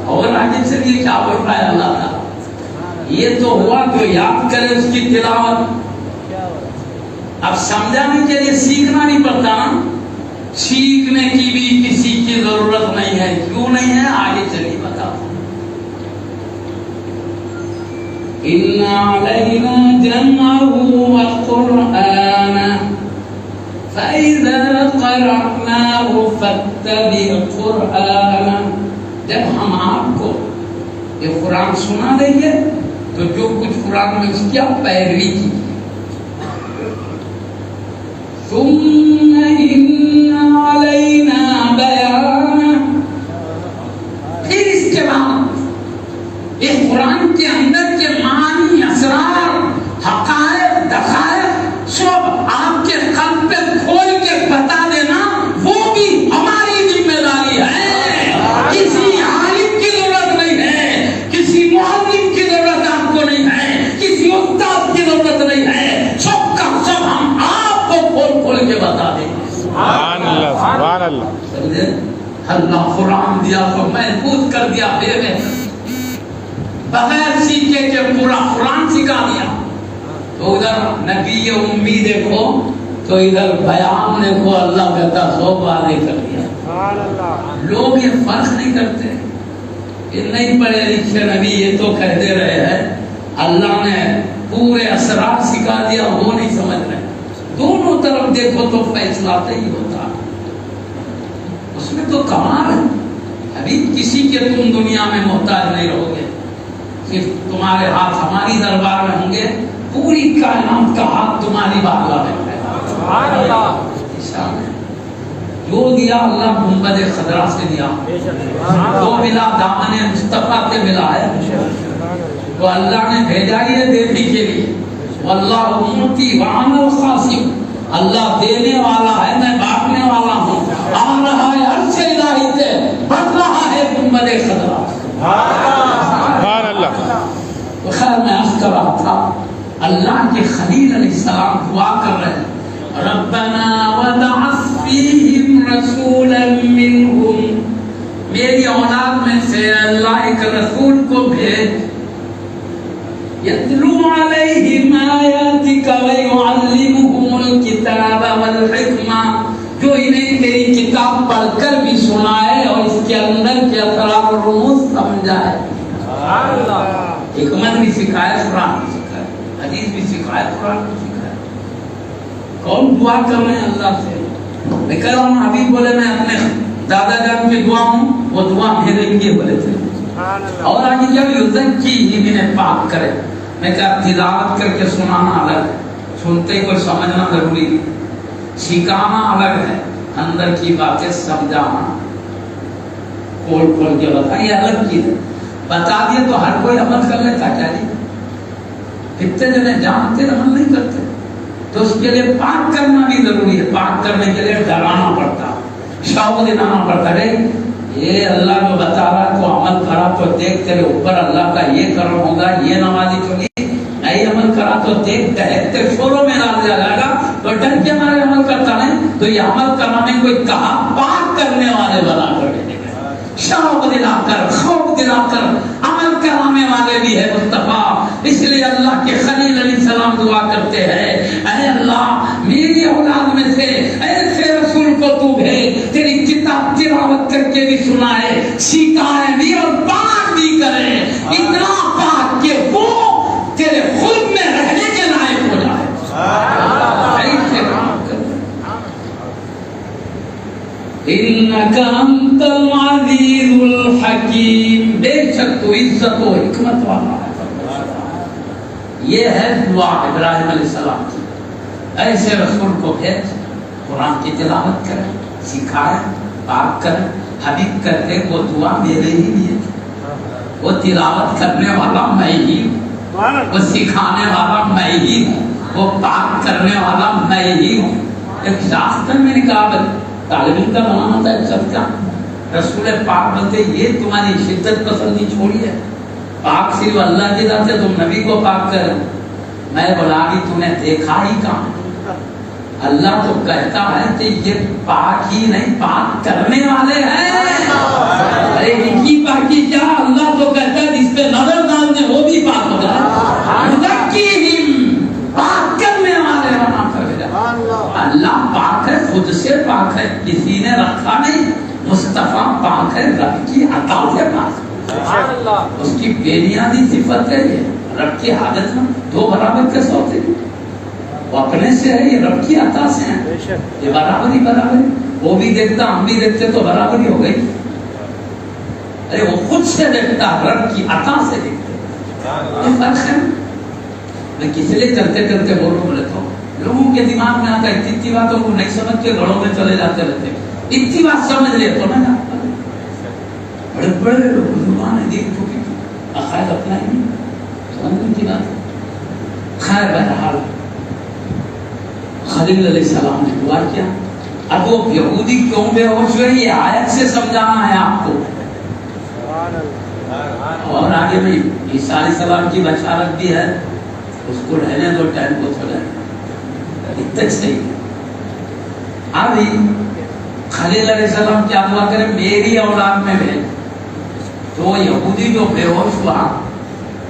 اور آگے چلیے کیا بول رہا ہے اللہ تعالیٰ؟ یہ تو ہوا جو یاد کرے اس کی تلاوت. اب سمجھانے کے لیے سیکھنا نہیں پڑتا نا، سیکھنے کی بھی کسی کی ضرورت نہیں ہے. کیوں نہیں ہے؟ آگے چلیے بتاؤ. ان علینا جمعہ وقرآن فَإِذَا قَرَأْنَاهُ فَاتَّبِعْ قُرْآنَهُ. جب ہم آپ کو یہ قرآن سنا دیں گے تو جو کچھ قرآن میں اس کی آپ پیروی کی. ثُمَّ إِنَّ عَلَيْنَا بَيَانَهُ. پھر اس کے بعد اس قرآن کے اندر کے معنی، اسرار، حقائق، دقائق سب آپ کے قلب پہ کھول کے بتا دینا، وہ بھی ہماری ذمہ داری ہے. کسی عالم کی ضرورت نہیں ہے، کسی معلم کی ضرورت آپ کو نہیں ہے، کسی استاد کی ضرورت نہیں ہے. سب کا سب ہم آپ کو کھول کھول کے بتا دیں گے. سبحان اللہ، سبحان اللہ. سمجھے؟ اللہ قرآن دیا تو محفوظ کر دیا، بغیر سیکھے کے پورا قرآن سکھا دیا. تو ادھر نبی امی دیکھو تو ادھر بیان دیکھو، اللہ کہتا 100 بار نہیں کر دیا. لوگ یہ فرق نہیں کرتے کہ نہیں پڑھے لکھے نبی یہ تو کہتے رہے ہیں، اللہ نے پورے اسرار سکھا دیا، وہ نہیں سمجھ رہے. دونوں طرف دیکھو تو فیصلہ ہی ہوتا، اس میں تو کمال ہے. ابھی کسی کے تم دنیا میں محتاج نہیں رہو گے. صرف تمہارے ہاتھ ہماری دربار میں ہوں گے، پوری کائنات کا ہاتھ تمہاری بارگاہ میں ہے۔ جو دیا اللہ گنبد خضرا سے دیا، جو ملا دامن مصطفیٰ سے ملا ہے، تو اللہ نے بھیجا ہی ہے دینے کے لیے۔ واللہ معطی وانا القاسم، اللہ دینے والا ہے، میں بانٹنے والا ہوں۔ آ رہا ہے عرش الہی سے، بڑھ رہا ہے گنبد خضرا۔ سبحان اللہ۔ تو خیر میں عرض کر رہا تھا، اللہ کے خلیل علیہ السلام دعا کر رہے ہیں، ربنا وابعث فیہم رسولا منہم، میری اولاد میں سے اللہ ایک رسول کو بھیج، یتلو علیہم آیاتک ویعلمہم الکتاب والحکمہ، جو انہیں تیری کتاب پڑھ کر بھی سنائے اور اس کے اندر کے اثرات و رموز سمجھائے۔ حکمت بھی سکھائے، قرآن بھی سکھائے، حدیث بھی سکھائے، قرآن بھی سکھائے۔ کون دعا کر رہے ہیں اللہ سے؟ میں کہہ رہا ہوں حبیب بولے میں اپنے دادا جان کی دعا ہوں، وہ دعا میرے لیے بولے تھے۔ اور آگے جب یزکی ہی انہیں پاک کرے، میں کہا تلاوت کر کے سنانا الگ ہے، سنتے ہی کوئی سمجھنا ضروری ہے، سکھانا الگ ہے، اندر کی باتیں سمجھانا، کھول کھول کے بتا، یہ الگ چیز ہے۔ بتا دیا تو ہر کوئی عمل کر لیتا کیا جی؟ کتنے جنے جانتے عمل نہیں کرتے، تو اس کے لیے پاک کرنا بھی ضروری ہے۔ پاک کرنے کے لیے ڈرانا پڑتا، شوق دلانا پڑتا ہے، یہ اللہ جو بتا رہا ہے تو عمل کرا تو دیکھ تیرے اوپر اللہ کا یہ کرم ہوگا، یہ نمازی چلی نہیں عمل کرا تو دیکھ دہتے شوروں میں ڈال دیا جائے گا، تو ڈر کے ہمارے عمل کرتا نہیں، تو یہ عمل کرانے کوئی کہا پاک کرنے والے بنا کر شوق دلا کر، خوف دلا کر عمل کرانے والے بھی ہے مصطفیٰ۔ اس لیے اللہ کے خلیل علیہ السلام دعا کرتے ہیں، اے اللہ میری اولاد میں سے ایسے رسول کو تو بھیج، تیری کتاب تلاوت کر کے بھی سنائے، سکھائے بھی اور پاک بھی کرے، اتنا پاک کہ وہ تیرے خود میں رہنے کے لائق ہو جائے۔ انک انت العزیز الحکیم، بے شک تو عزت و حکمت والا ہے۔ یہ ہے دعا ابراہیم علیہ السلام کی، ایسے رسول کو بھیج، قرآن کی تلاوت کرے، سکھائے، پاک کرے۔ حبیب کہتے وہ دعا میرے ہی لیے، وہ تلاوت کرنے والا میں ہی ہوں، وہ سکھانے والا میں ہی ہوں، وہ پاک کرنے والا میں ہی ہوں۔ ایک شاستر میں نے کہا طالب علم کا بنانا تھا، سب کا رسول پاک بنتے، یہ تمہاری شدت پسندی چھوڑی ہے، پاک صرف اللہ کی ذات ہے، تم نبی کو پاک کرو۔ میں بولا بھی تم نے دیکھا ہی کہاں؟ اللہ تو کہتا ہے کہ یہ پاک ہی نہیں پاک کرنے والے ہیں۔ ارے ان کی پاکی کیا، اللہ تو کہتا ہے جس پہ نظر ڈال دے وہ بھی پاک ہو جائے، پاک کرنے والے بنا کر۔ اللہ پاک ہے، خود سے پاک ہے، کسی نے رکھا نہیں، مصطفیٰ پاک ہے، رب کی عطا سے پاک ہے، اس کی بے نیازی صفت ہے۔ یہ رب کی حاجت میں دو برابر کیسے ہوتے ہیں؟ وہ اپنے سے ہے، یہ رب کی عطا سے ہیں، یہ برابری وہ بھی دیکھتا ہم بھی دیکھتے تو برابری ہو گئی۔ ارے وہ خود سے دیکھتا، رب کی عطا سے دیکھتے، یہ فرق ہے۔ میں کس لیے چلتے چلتے بولوں لیتا ہوں، لوگوں کے دماغ میں آتا ہے اتنی باتوں کو نہیں سمجھ کے گھروں میں چلے جاتے رہتے، اتنی بات سمجھ لے تو نا بڑے بڑے لوگ بزرگان ہیں، دین کو بھی عقائد اپنا ہی نہیں سمجھنے کی بات۔ خیر بہرحال خلیل علیہ السلام نے دعا کیا۔ اب وہ یہودی کیوں بے ہوش ہوئے، یہ آیت سے سمجھانا ہے آپ کو، اور آگے بھی عیسیٰ علیہ السلام کی بشارت بھی ہے، اس کو رہنے دو، ٹائم کو تھوڑا اتنا صحیح۔ ابھی خلیل علیہ السلام کیا دعا کرے، میری اولاد میں بھیج۔ تو یہودی جو بے ہوش ہوا،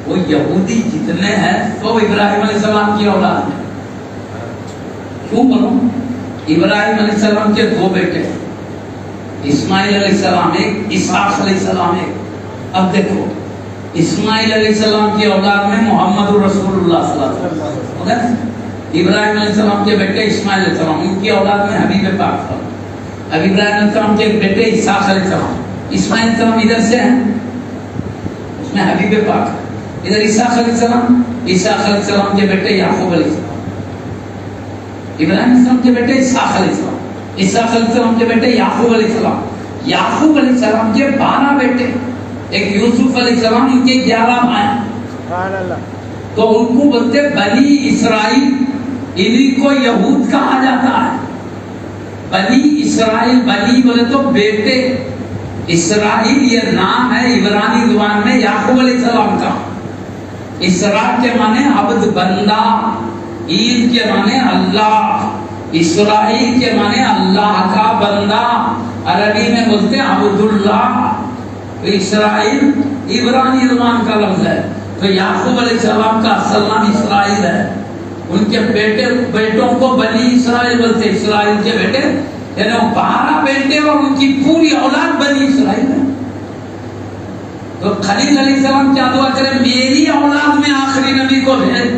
وہ یہودی جتنے ہیں تو ابراہیم علیہ السلام کی اولاد میں، کیوں بولوں؟ ابراہیم علیہ السلام کے دو بیٹے، اسماعیل علیہ السلام ایک، اسحاق علیہ السلام ایک۔ اب دیکھو اسماعیل علیہ السلام کی اولاد میں محمد رسول اللہ صلی اللہ علیہ وسلم، ابراہیم علیہ السلام کے بیٹے اسماعیل علیہ السلام، ان کی اولاد میں حبیب پاک تھا۔ اب ابراہیم علیہ السلام کے بیٹے اسحاق علیہ السلام، اسماعیل علیہ السلام ادھر سے ہیں، اس میں حبیب پاک ہے۔ ادھر اسحاق علیہ السلام، اسحاق علیہ السلام کے بیٹے یعقوب علیہ السلام، ابراہیم علیہ السلام کے بیٹے اسحاق علیہ السلام، اسحاق علیہ السلام کے بیٹے یعقوب علیہ السلام، یعقوب علیہ السلام کے 12 بیٹے، ایک یوسف علیہ السلام، ان کے 11 بھائی، تو ان کو بولتے بنی اسرائیل، انہیں کو یہود کہا جاتا ہے۔ بنی اسرائیل، بنی بولے تو بیٹے، اسرائیل یہ نام ہے عبرانی زبان میں یعقوب علیہ السلام کا۔ اسرائیل کے معنی عبد، بندہ، عید کے معنی اللہ، اسرائیل کے معنی اللہ کا بندہ، عربی میں بولتے ہیں عبداللہ۔ اسرائیل عبرانی زبان کا لفظ ہے، تو یعقوب علیہ السلام کا اصل نام اسرائیل ہے۔ ان کے بیٹوں کو بنی اسرائیل بولتے، اسرائیل کے بیٹے، یعنی 12 بیٹے اور ان کی پوری اولاد بنی اسرائیل ہے۔ تو خلیل علیہ السلام کیا دعا کرے، میری اولاد میں آخری نبی کو بھیج۔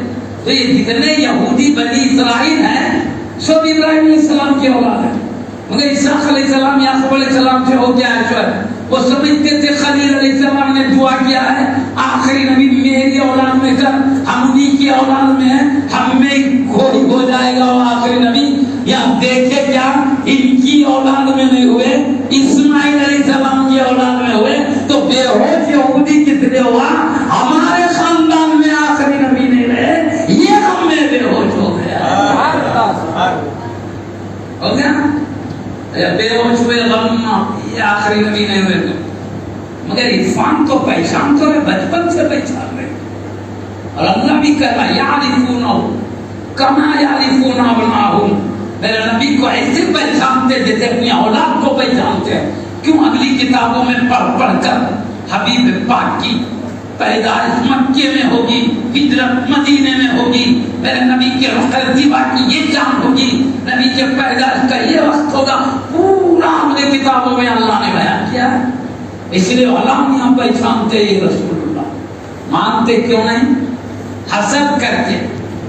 تو یہ جتنے یہودی بنی اسرائیل ہیں سب ابراہیم علیہ السلام کی اولاد ہے، مگر اسحاق علیہ السلام یعقوب علیہ السلام سے ہو گیا ہے۔ وہ سمجھتے تھے خلیل علیہ السلام نے دعا کیا ہے آخری نبی میری اولاد میں کر، ہم انہی کی اولاد میں ہیں، ہم میں کوئی ہو جائے گا وہ آخری نبی۔ یا دیکھے کیا ان کی اولاد میں نہیں ہوئے، اسماعیل علیہ السلام کی اولاد میں ہوئے، تو بے ہوش یہودی کس لیے ہوا، ہمارے خاندان میں آخری نبی نہیں رہے، یہ ہم میں بے ہوش ہو گیا، ہو گیا بے ہوش ہوئے، غم، یہ آخری نبی نہیں ہوئے۔ مگر عرفان تو پہچان تو ہے، بچپن سے پہچان رہے، اور اللہ بھی کہہ رہا یعرفونہ کما یعرفون ابناءہم، میرے نبی کو ایسے پہچانتے جیسے اپنی اولاد کو پہچانتے ہیں۔ کیوں؟ اگلی کتابوں میں پڑھ کر حبیب پاک کی پیدائش مکے میں ہوگی، ہجرت مدینے میں ہوگی، میرے نبی کے رخ کی یہ جان ہوگی، نبی کے پیدائش کا یہ وقت ہوگا، پورا اگلی کتابوں میں اللہ نے بیان کیا ہے۔ اس لیے علامہ پہچانتے یہ رسول اللہ، مانتے کیوں نہیں؟ حسد کر کے۔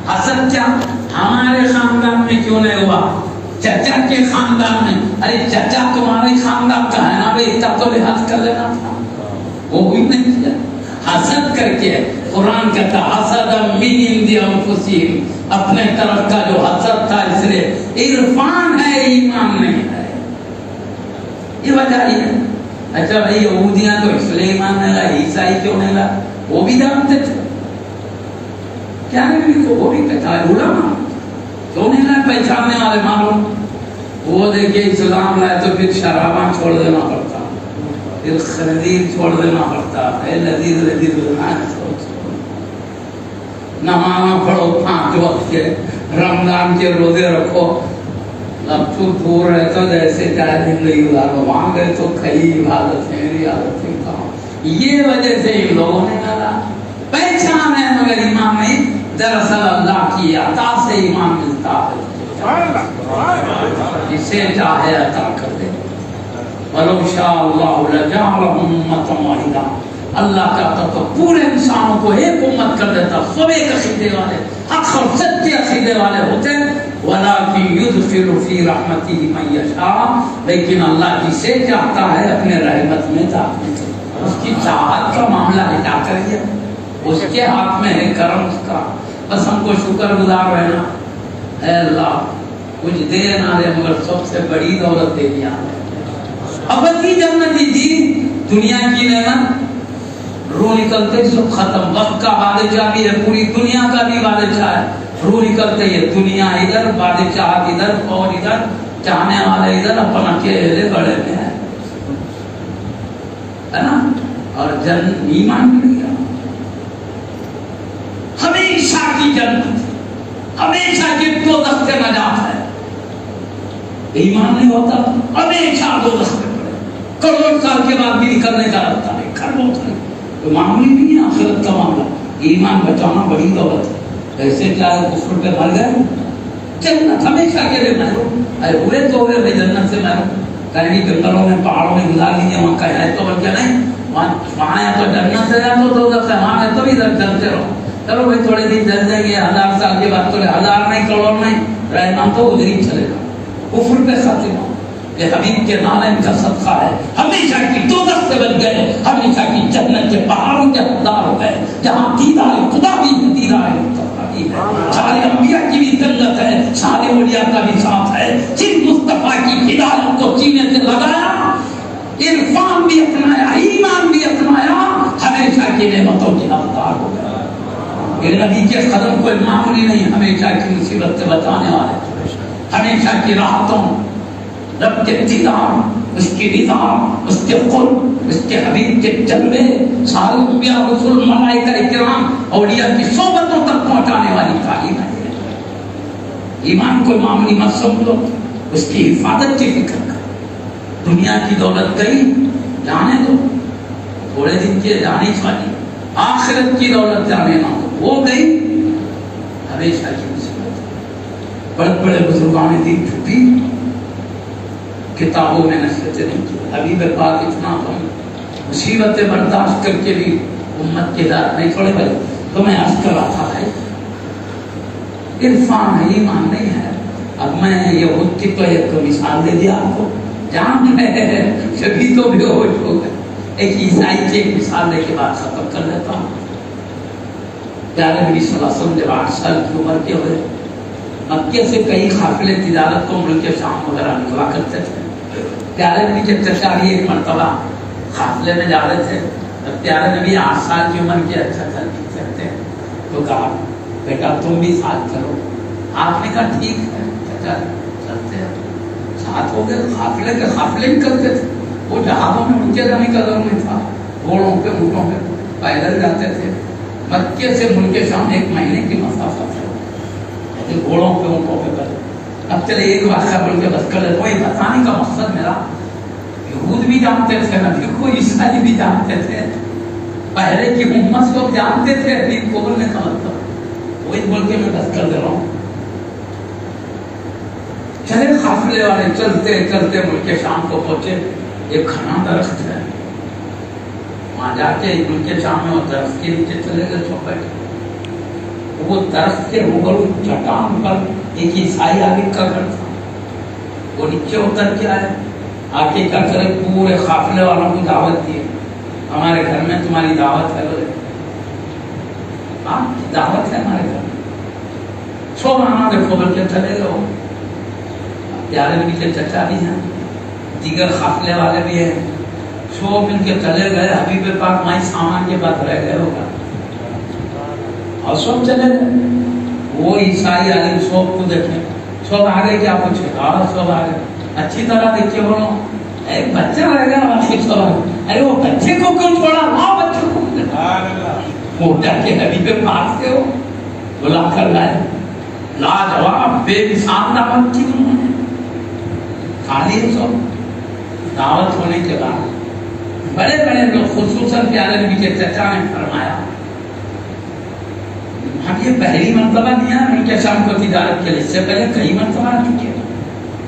حسد کیا؟ ہمارے خاندان میں کیوں نہیں ہوا، چچا کے خاندان میں، ارے چچا تمہارے خاندان کا ہے نا بھائی، اتنا تو لحاظ کر لینا تھا، وہ بھی نہیں کیا۔ حسد کر کے، قرآن کہتا حسد من عند انفسہم، اپنے طرف کا جو حسد تھا، اس لیے عرفان ہے ایمان نہیں ہے، یہ وجہ ہی ہے۔ اچھا بھائی یہودیاں تو اس لیے ایمان نہیں لائے، عیسائی کیوں نہیں لائے؟ وہ بھی جانتے تھے، کیا نہیں کو وہ بھی کہتا ہے علماء کیوں نہیں لائے، پہچاننے والے معلوم۔ وہ دیکھیے اسلام لائے تو پھر شراباں چھوڑ دینا پڑتا، پھر خنزیر چھوڑ دینا پڑتا ہے، لذیذ نماز پڑھو 5 وقت کے، رمضان کے روزے رکھو، اب تو دور ہے تو جیسے چاہے زندگی گزارو، وہاں گئے تو کئی عبادت ہے، میری عادتیں کہاں۔ یہ وجہ سے ان لوگوں نے کہا پہچان ہے مگر ایمان نہیں، دراصل اللہ کی عطا سے ایمان ملتا ہے، جسے چاہے عطا کر دے۔ وَلَوْ شَاءَ اللَّهُ لَجَعَلَهُمْ أُمَّةً وَاحِدَةً، اللہ کا تو پورے انسانوں کو ایک امت کر دیتا، سب ایک عقیدے والے، حق اور سچے عقیدے والے ہوتے، وَلَٰكِن يُدْخِلُ فِي رَحْمَتِهِ مَن يَشَاءُ، لیکن اللہ جسے چاہتا ہے اپنے رحمت میں داخل کرتا ہے۔ اس کی چاہت کا معاملہ ہٹا کر دیا، اس کے ہاتھ میں ہے کرم اس کا، بس ہم کو شکر گزار رہنا، اے اللہ کچھ دے نہ دے مگر سب سے بڑی دولت دے دیا، ابدی جنتی دی، دنیا کی نعمت، روح نکلتے سب ختم، وقت کا بادشاہ بھی ہے، پوری دنیا کا بھی بادشاہ ہے، روح نکلتے یہ دنیا ادھر، بادشاہ ادھر، اور ادھر چاہنے والے ادھر، اپنا اکیلے بڑے میں ہے نا، اور ایمان مل گیا، ہمیشہ کی جنت، ہمیشہ کی دوزخ سے نجات ہے۔ ایمان نہیں ہوتا ہمیشہ دوزخ میں پڑے، کروڑ سال کے بعد بھی نکلنے کا رہتا ہے، کروڑ سال تو معمولی نہیں ہے آخرت کا معاملہ، ایمان بچانا بڑی دولت ہے۔ ایسے چاہے کفر پہ مر گئے جنت ہمیشہ کے لیے محروم، ارے ہوئے تو ہوئے بھائی جنت سے محروم، کہیں جنگلوں میں پہاڑوں میں گزار لیجیے، وہاں کا ہے تو بن کے نہیں، وہاں یا تو جنت سے جاتا تو ادھر سے وہاں ہے تو بھی ادھر جلتے رہو، چلو بھائی تھوڑے دن جل جائیں گے، 1000 سال کے بعد تو 1000 نہیں کروڑ نہیں رہنا تو ادھر ہی چلے گا، کفر پہ خاتمہ۔ یہ حبیب کے نالے کا صدقہ ہے، ہمیشہ کی دوزخ سے بچ گئے، ہمیشہ کی جنت کے پہاڑوں کے حقدار ہو گئے، جہاں دیدار خدا بھی ہے، دیدار مصطفیٰ بھی ہے، سارے انبیاء کی بھی جنت ہے، سارے اولیاء کا بھی ساتھ ہے۔ جن مصطفیٰ کی ہدایت کو سینے سے لگایا، عرفان بھی اپنایا، ایمان بھی اپنایا، ہمیشہ کی نعمتوں کے حقدار ہو گیا۔ یہ نبی کے قدم کوئی معمولی نہیں، ہمیشہ کی مصیبت سے بچانے والے، ہمیشہ کی راحتوں، رب کے دیدار، اس کی رضا، اس کے قرب، اس کے حبیب کے جلوے، سارے انبیاء رسول ملائکہ اکرام اولیاء کی صحبتوں تک پہنچانے والی تعلیم ہے۔ ایمان کو معمولی مت سمجھو، اس کی حفاظت کی فکر کرو۔ دنیا کی دولت گئی، جانے دو، تھوڑے دن کی جانی چاہیے، آخرت کی دولت جانے نہ دو، وہ گئی ہمیشہ کی مصیبت۔ بڑے بڑے بزرگان دین چھپی، کتابوں میں نصیحتیں نہیں کی، حبیب پاک اتنا ہم مصیبتیں برداشت کر کے بھی امت کے دار نہیں چھوڑے۔ بھائی تو میں عرض کر رہا تھا، عرفان ہے، ایمان نہیں ہے۔ اب میں یہ خود کی تو ایک مثال دے دیا آپ کو، جان ہے کبھی تو بے ہوش ہو گئے۔ ایک عیسائی کی ایک مثال لے کے بات ختم کر لیتا ہوں۔ پیارے نبی صلی اللہ علیہ وسلم جب 8 سال کی عمر کے ہوئے، مکے سے کئی قافلے تجارت کو ملک شام وغیرہ نکلا کرتے تھے۔ پیارے نبی کے چچا بھی ایک مرتبہ قافلے میں جا رہے تھے، تب پیارے نبی 8 سال کی عمر کے اچھا چلتے ہیں، تو کہا بیٹا تم بھی ساتھ چلو۔ آپ نے کہا ٹھیک ہے چچا چلتے ہیں، ساتھ ہو گئے۔ قافلے کے قافلے نکلتے تھے، وہ جہازوں میں ان کے جانے کا ضرور نہیں تھا، گھوڑوں پہ اونٹوں پہ پیدل جاتے تھے۔ مکے سے ملک شام 1 مہینے کی مسافت ہے، گھوڑوں پہ اونٹوں پہ کرتے۔ اب چلے ایک واقعہ بول کے بس کر لیتا ہوں۔ یہ بتانے کا مقصد میرا، یہود بھی جانتے تھے نبی کو، عیسائی بھی جانتے تھے، پہلے کی امت کو جانتے تھے حبیب کو بولنے کا مطلب، وہی بول کے میں بس کر دے رہا ہوں۔ چلے قافلے والے چلتے چلتے ملک شام کو پہنچے، ایک گھنا درخت ہے، وہاں جا کے ملک شام میں وہ درخت کے نیچے چلے گئے چھپ بیٹھے۔ وہ درخت کے روبرو چٹان پر ایک عیسائی عابد کا گھر تھا، وہ نیچے اتر کے آئے، آ کے کیا کرے پورے قافلے والوں کو دعوت دی، ہمارے گھر میں تمہاری دعوت ہے۔ بولے ہاں دعوت ہے ہمارے گھر میں، سو آنا دیکھو بول کے چلے گئے۔ پیارے نبی کے چچا بھی ہیں، دیگر قافلے والے بھی ہیں، سو مل کے چلے گئے۔ حبیب پاک مائی سامان کے بعد رہ گئے ہوگا اور سب چلے گئے۔ وہ عیسائی عالم سب کو دیکھے، سب آگے کیا پوچھے، ہاں سب آگے اچھی طرح دیکھیے، بولو ایک بچہ رہ گیا باقی سب آگے۔ ارے وہ بچے کو کیوں چھوڑا، لاؤ بچے کو، وہ ڈر کے حبیب پاک سے ہو بلا کر لائے، لاجواب بے مثال دعوت کی انہوں نے، خالی سب دعوت ہونے کے بعد بڑے بڑے لوگ، خصوصاً پیارے نبی کے چچا نے فرمایا ہم یہ پہلی مرتبہ نہیں آئے ملک شام کو تجارت کے لیے، اس سے پہلے کئی مرتبہ آ چکے،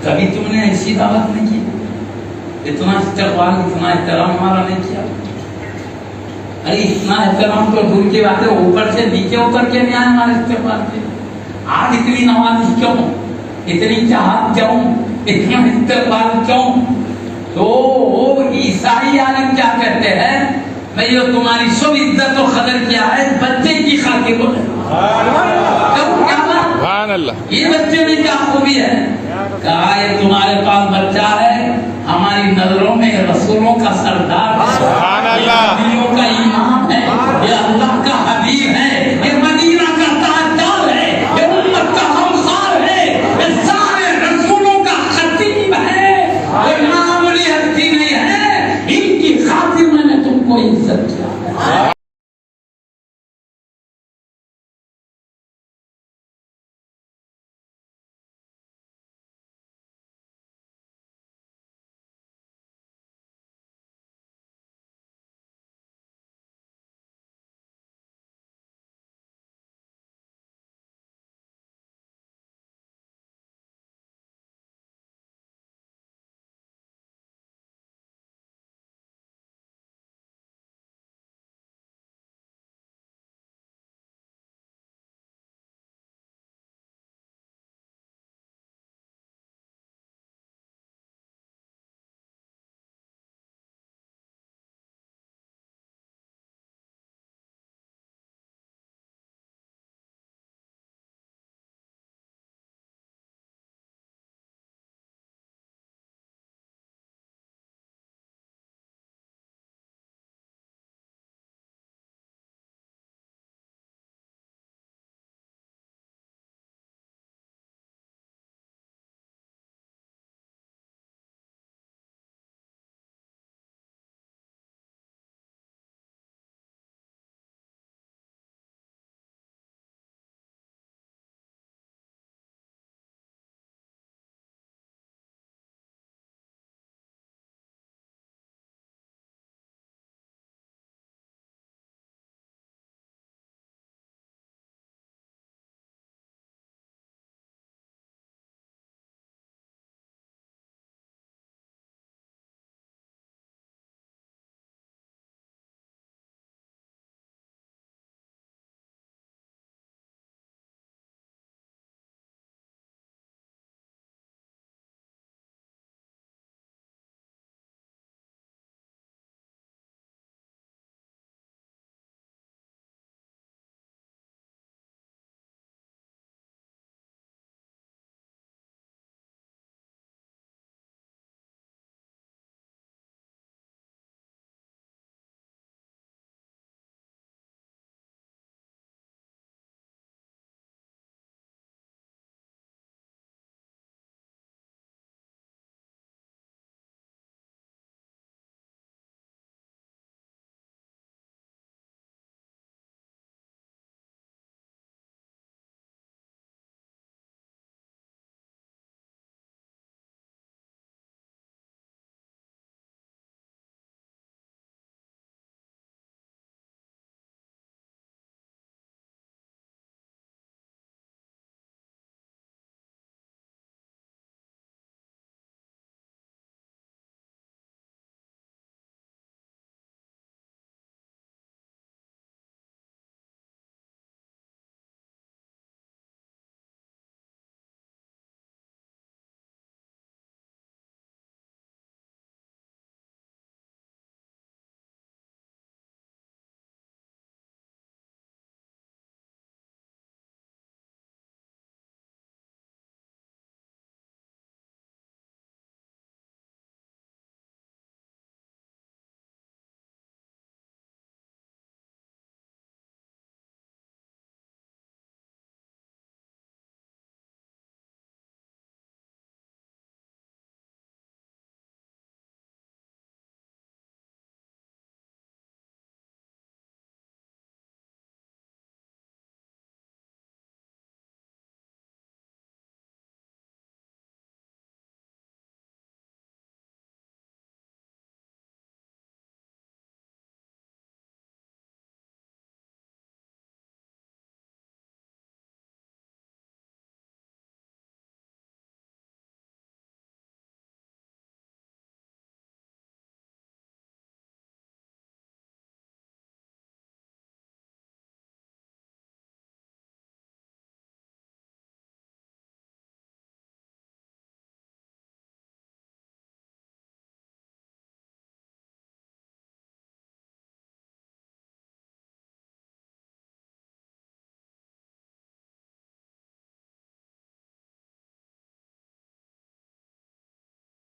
کبھی تم نے ایسی دعوت نہیں کی، اتنا استقبال اتنا احترام ہمارا نہیں کیا۔ ارے اتنا احترام تو دور کی بات ہے، اوپر سے نیچے اتر کے نہیں آئے ہمارے استقبال کے۔ آج اتنی نوازش کیوں، اتنی چاہت کیوں، اتنا استقبال کیوں؟ تو وہ عیسائی عالم کیا کہتے ہیں، میں یہ تمہاری سب عزت و قدر کیا ہے بچے کی خاطر کو، یہ بچے میں کیا خوبی ہے؟ کہا یہ تمہارے پاس بچہ ہے، ہماری نظروں میں رسولوں کا سردار